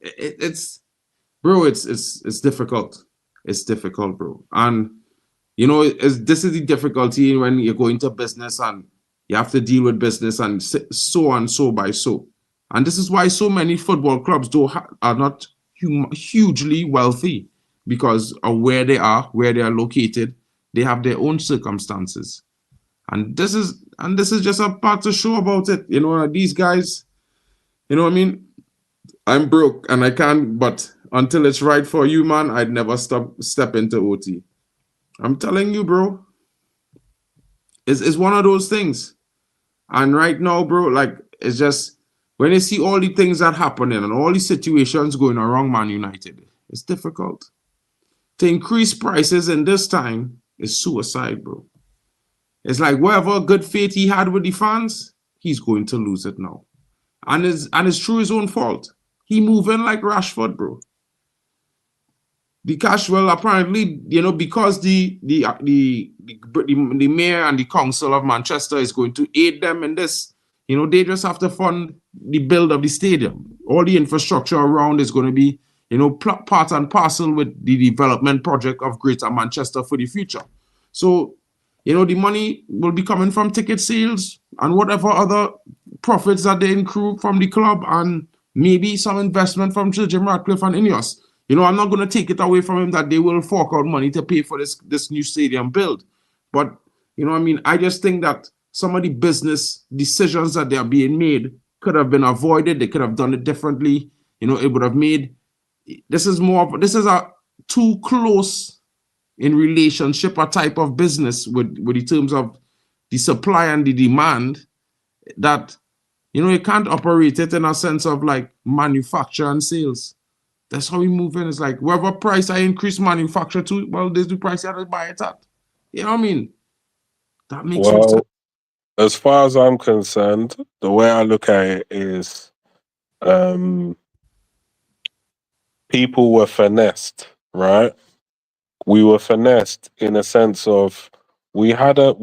It's bro, it's difficult. It's difficult, bro. And you know, this is the difficulty when you go into business and you have to deal with business and so on, so by so. And this is why so many football clubs are not hugely wealthy, because of where they are located. They have their own circumstances. And this is just a part to show about it. You know, these guys, you know what I mean? I'm broke and I can't, but until it's right for you, man, I'd never step into OT. I'm telling you, bro. It's one of those things. And right now, bro, like, it's just, when you see all the things that happening and all the situations going around Man United, it's difficult. To increase prices in this time is suicide, bro. It's like whatever good faith he had with the fans, he's going to lose it now. And it's through his own fault. He moving like Rashford, bro. The cash, well, apparently, you know, because the mayor and the council of Manchester is going to aid them in this, you know, they just have to fund the build of the stadium. All the infrastructure around is going to be, you know, part and parcel with the development project of Greater Manchester for the future. So, you know, the money will be coming from ticket sales and whatever other profits that they accrue from the club, and maybe some investment from Sir Jim Ratcliffe and Ineos. You know, I'm not going to take it away from him that they will fork out money to pay for this new stadium build. But, you know what I mean? I just think that some of the business decisions that they are being made could have been avoided. They could have done it differently. You know, it would have made, this is a too close in relationship a type of business with the terms of the supply and the demand, that, you know, you can't operate it in a sense of like manufacture and sales. That's how we move in. It's like, whatever price I increase manufacture to, well, there's the price I have to buy it at. You know what I mean? That makes no sense. Well, as far as I'm concerned, the way I look at it is, people were finessed, right? We were finessed in a sense of we had a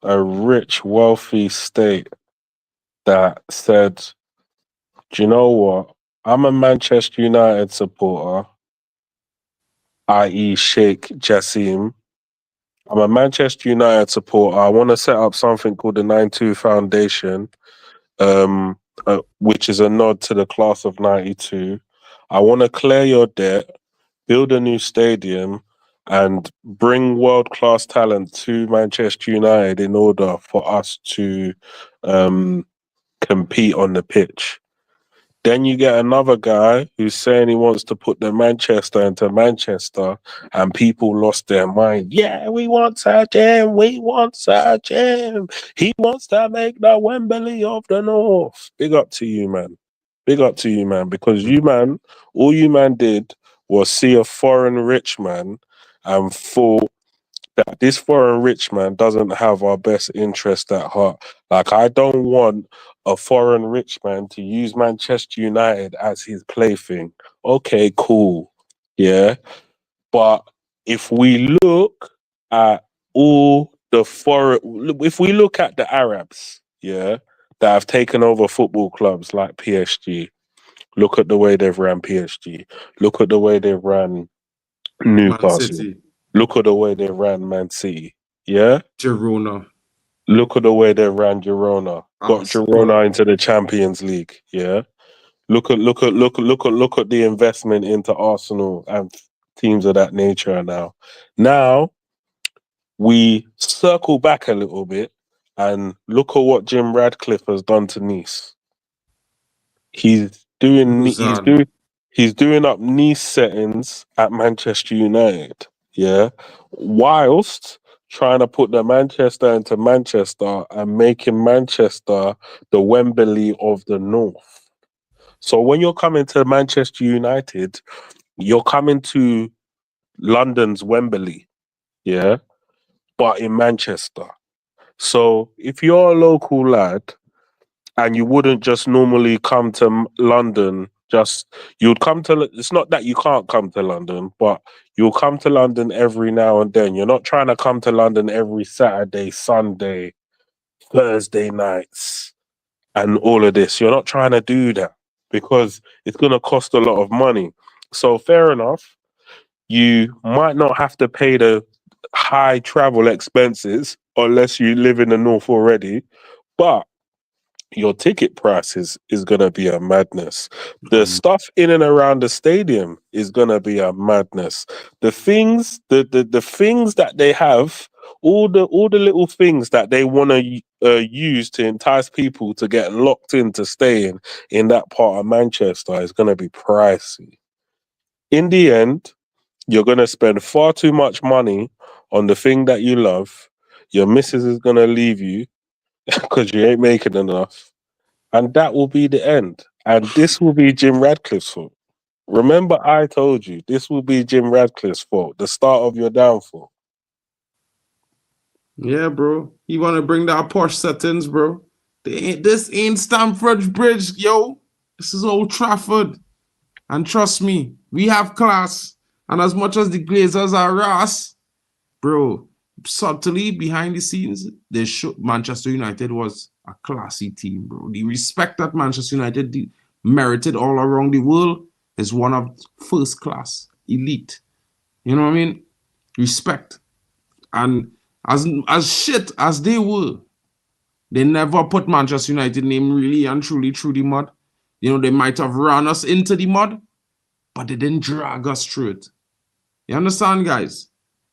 rich, wealthy state that said, do you know what? I'm a Manchester United supporter, i.e. Sheikh Jassim. I'm a Manchester United supporter. I want to set up something called the 92 Foundation, which is a nod to the class of 92. I want to clear your debt, build a new stadium, and bring world-class talent to Manchester United in order for us to compete on the pitch. Then you get another guy who's saying he wants to put the Manchester into Manchester, and people lost their mind. Yeah, we want Sir Jim. We want Sir Jim. He wants to make the Wembley of the North. Big up to you, man. Big up to you, man. Because you, man, all you, man, did was see a foreign rich man and thought that this foreign rich man doesn't have our best interest at heart. Like, I don't want a foreign rich man to use Manchester United as his plaything. Okay, cool. Yeah. But if we look at all the if we look at the Arabs, yeah, that have taken over football clubs like PSG, look at the way they've ran PSG. Look at the way they've ran Man Newcastle. City, Look at the way they ran Man City. Yeah? Girona, Look at the way they ran Girona. Got Girona into the Champions League. Yeah? Look at the investment into Arsenal and teams of that nature now. Now we circle back a little bit and look at what Jim Radcliffe has done to Nice. He's doing up Nice settings at Manchester United. Yeah. Whilst trying to put the Manchester into Manchester and making Manchester the Wembley of the North. So when you're coming to Manchester United, you're coming to London's Wembley. Yeah. But in Manchester. So if you're a local lad and you wouldn't just normally come to London, you'd come to, it's not that you can't come to London, but you'll come to London every now and then. You're not trying to come to London every Saturday, Sunday, Thursday nights, and all of this. You're not trying to do that because it's going to cost a lot of money. So fair enough. You might not have to pay the high travel expenses unless you live in the north already, but your ticket price is gonna be a madness. The stuff in and around the stadium is gonna be a madness. The things, the things that they have, all the little things that they want to use to entice people to get locked into staying in that part of Manchester is gonna be pricey. In the end, you're gonna spend far too much money on the thing that you love. Your missus is gonna leave you because you ain't making enough. And that will be the end. And this will be Jim Radcliffe's fault. Remember, I told you this will be Jim Radcliffe's fault, the start of your downfall. Yeah, bro. You want to bring that Porsche settings, bro? This ain't Stamford Bridge, yo. This is Old Trafford. And trust me, we have class. And as much as the Glazers are Ross, bro, subtly behind the scenes, they show Manchester United was a classy team, bro. The respect that Manchester United merited all around the world is one of first class, elite. You know what I mean? Respect. And as shit as they were, they never put Manchester United name really and truly through the mud. You know, they might have run us into the mud, but they didn't drag us through it. You understand, guys?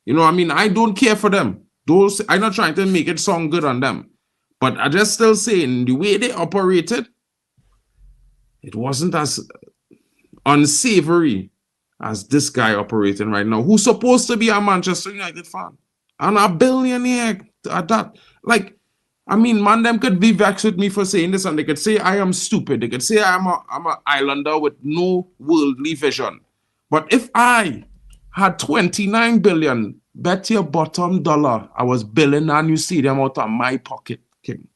You know, I mean, I don't care for them. Those, I'm not trying to make it sound good on them. But I just still saying the way they operated, it wasn't as unsavory as this guy operating right now, who's supposed to be a Manchester United fan and a billionaire at that. Like, I mean, man, them could be vexed with me for saying this, and they could say I am stupid. They could say I'm an islander with no worldly vision. But if I had 29 billion, bet your bottom dollar I was billing a new stadium out of my pocket, King.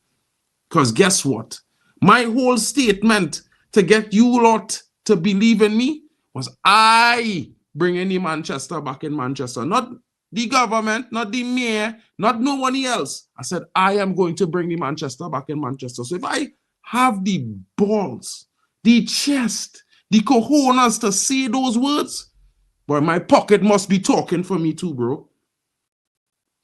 Because guess what? My whole statement to get you lot to believe in me was I bringing the Manchester back in Manchester. Not the government, not the mayor, not nobody else. I said, I am going to bring the Manchester back in Manchester. So if I have the balls, the chest, the cojones to say those words, boy, my pocket must be talking for me too, bro.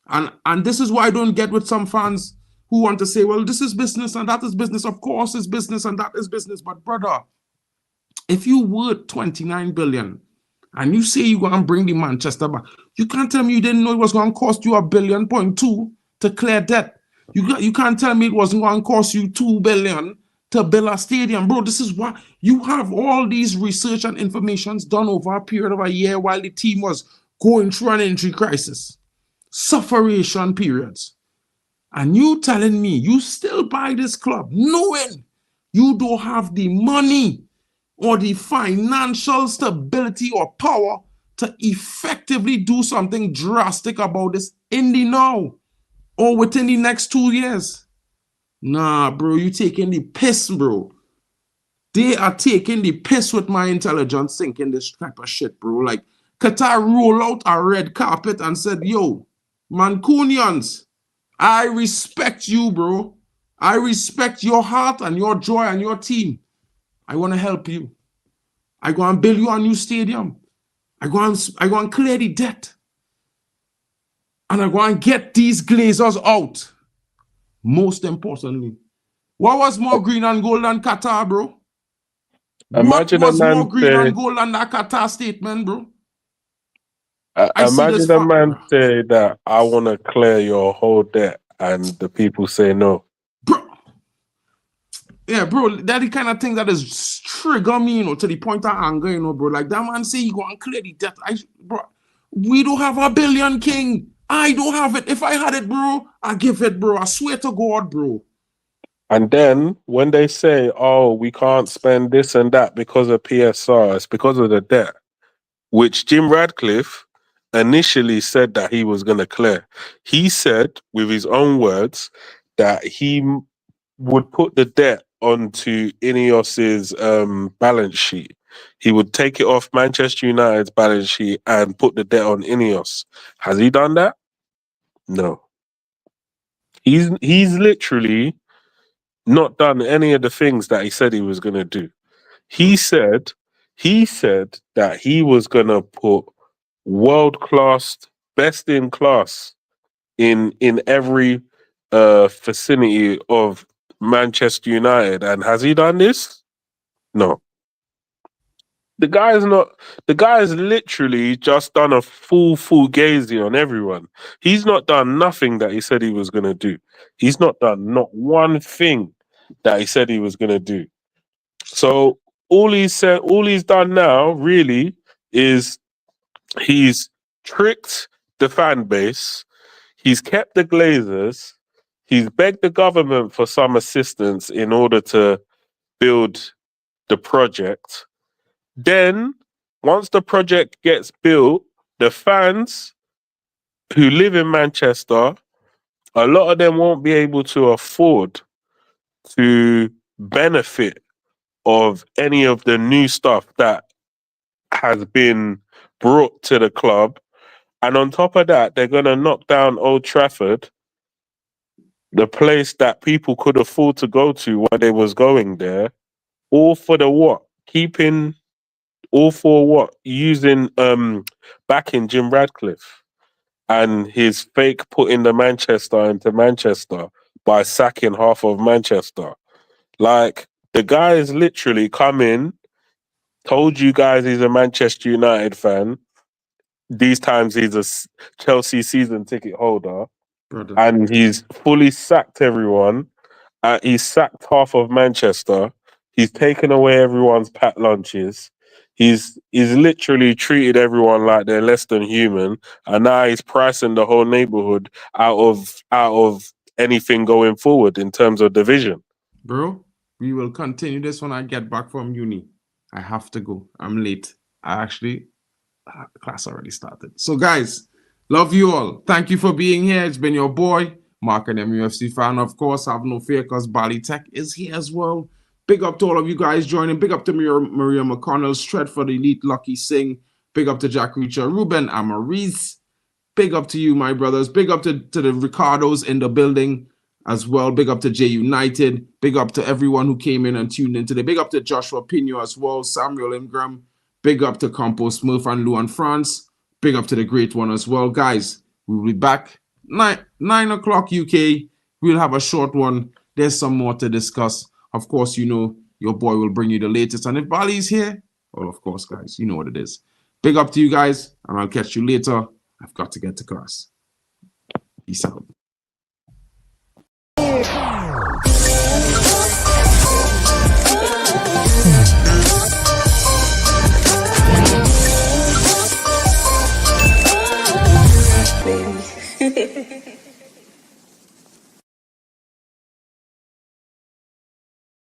And this is why I don't get with some fans who want to say, well, this is business and that is business. Of course it's business and that is business. But brother, if you worth 29 billion and you say you're going to bring the Manchester back, you can't tell me you didn't know it was going to cost you $1.2 billion to clear debt. You can't tell me it wasn't going to cost you $2 billion to build a stadium. Bro, this is why you have all these research and informations done over a period of a year while the team was going through an entry crisis. Sufferation periods. And you telling me you still buy this club knowing you don't have the money or the financial stability or power to effectively do something drastic about this in the now or within the next 2 years. Nah, bro, you taking the piss, bro. They are taking the piss with my intelligence thinking this type of shit, bro. Like, Qatar roll out a red carpet and said, yo, Mancunians, I respect you, bro. I respect your heart and your joy and your team. I want to help you. I go and build you a new stadium. I go and clear the debt. And I go and get these Glazers out. Most importantly, what was more green and gold than Qatar, bro? Imagine what was a man more green say, and gold than that Qatar statement, bro? imagine a man say that I want to clear your whole debt, and the people say no. Bro. Yeah, bro, that the kind of thing that is trigger me, you know, to the point of anger, you know, bro. Like that man say you go and clear the debt. Bro, we don't have $1 billion, King. I don't have it. If I had it, bro, I give it, bro. I swear to God, bro. And then when they say, oh, we can't spend this and that because of PSR, it's because of the debt, which Jim Radcliffe initially said that he was going to clear. He said, with his own words, that he would put the debt onto Ineos's balance sheet. He would take it off Manchester United's balance sheet and put the debt on Ineos. Has he done that? No. He's literally not done any of the things that he said he was going to do. He said he said that he was gonna put world class, best in class in every vicinity of Manchester United. And has he done this? No. The guy's literally just done a full gazy on everyone. He's not done nothing that he said he was gonna do. He's not done not one thing that he said he was gonna do. So all he's done now really is he's tricked the fan base. He's kept the Glazers. He's begged the government for some assistance in order to build the project. Then, once the project gets built, the fans who live in Manchester, a lot of them won't be able to afford to benefit of any of the new stuff that has been brought to the club. And on top of that, they're going to knock down Old Trafford, the place that people could afford to go to when they was going there, all for the what? Using backing Jim Radcliffe and his fake putting the Manchester into Manchester by sacking half of Manchester. Like, the guy has literally come in, told you guys he's a Manchester United fan. These times he's a Chelsea season ticket holder. Brother. And he's fully sacked everyone. He's sacked half of Manchester. He's taken away everyone's packed lunches. He's literally treated everyone like they're less than human, and now he's pricing the whole neighborhood out of anything going forward in terms of division. Bro, we will continue this when I get back from uni. I have to go. I'm late. Class already started. So guys, love you all. Thank you for being here. It's been your boy, Mark, an MUFC fan. Of course, have no fear because Bali Tech is here as well. Big up to all of you guys joining. Big up to Maria McConnell, Stretford Elite, Lucky Singh. Big up to Jack Reacher, Rúben Amorim. Big up to you, my brothers. Big up to the Ricardos in the building as well. Big up to J United. Big up to everyone who came in and tuned in today. Big up to Joshua Pino as well, Samuel Ingram. Big up to Campos Smurf and Luan France. Big up to the great one as well. Guys, we'll be back 9 o'clock UK. We'll have a short one. There's some more to discuss. Of course, you know, your boy will bring you the latest. And if Bali's here, well, of course, guys, you know what it is. Big up to you guys, and I'll catch you later. I've got to get to class. Peace out. Baby.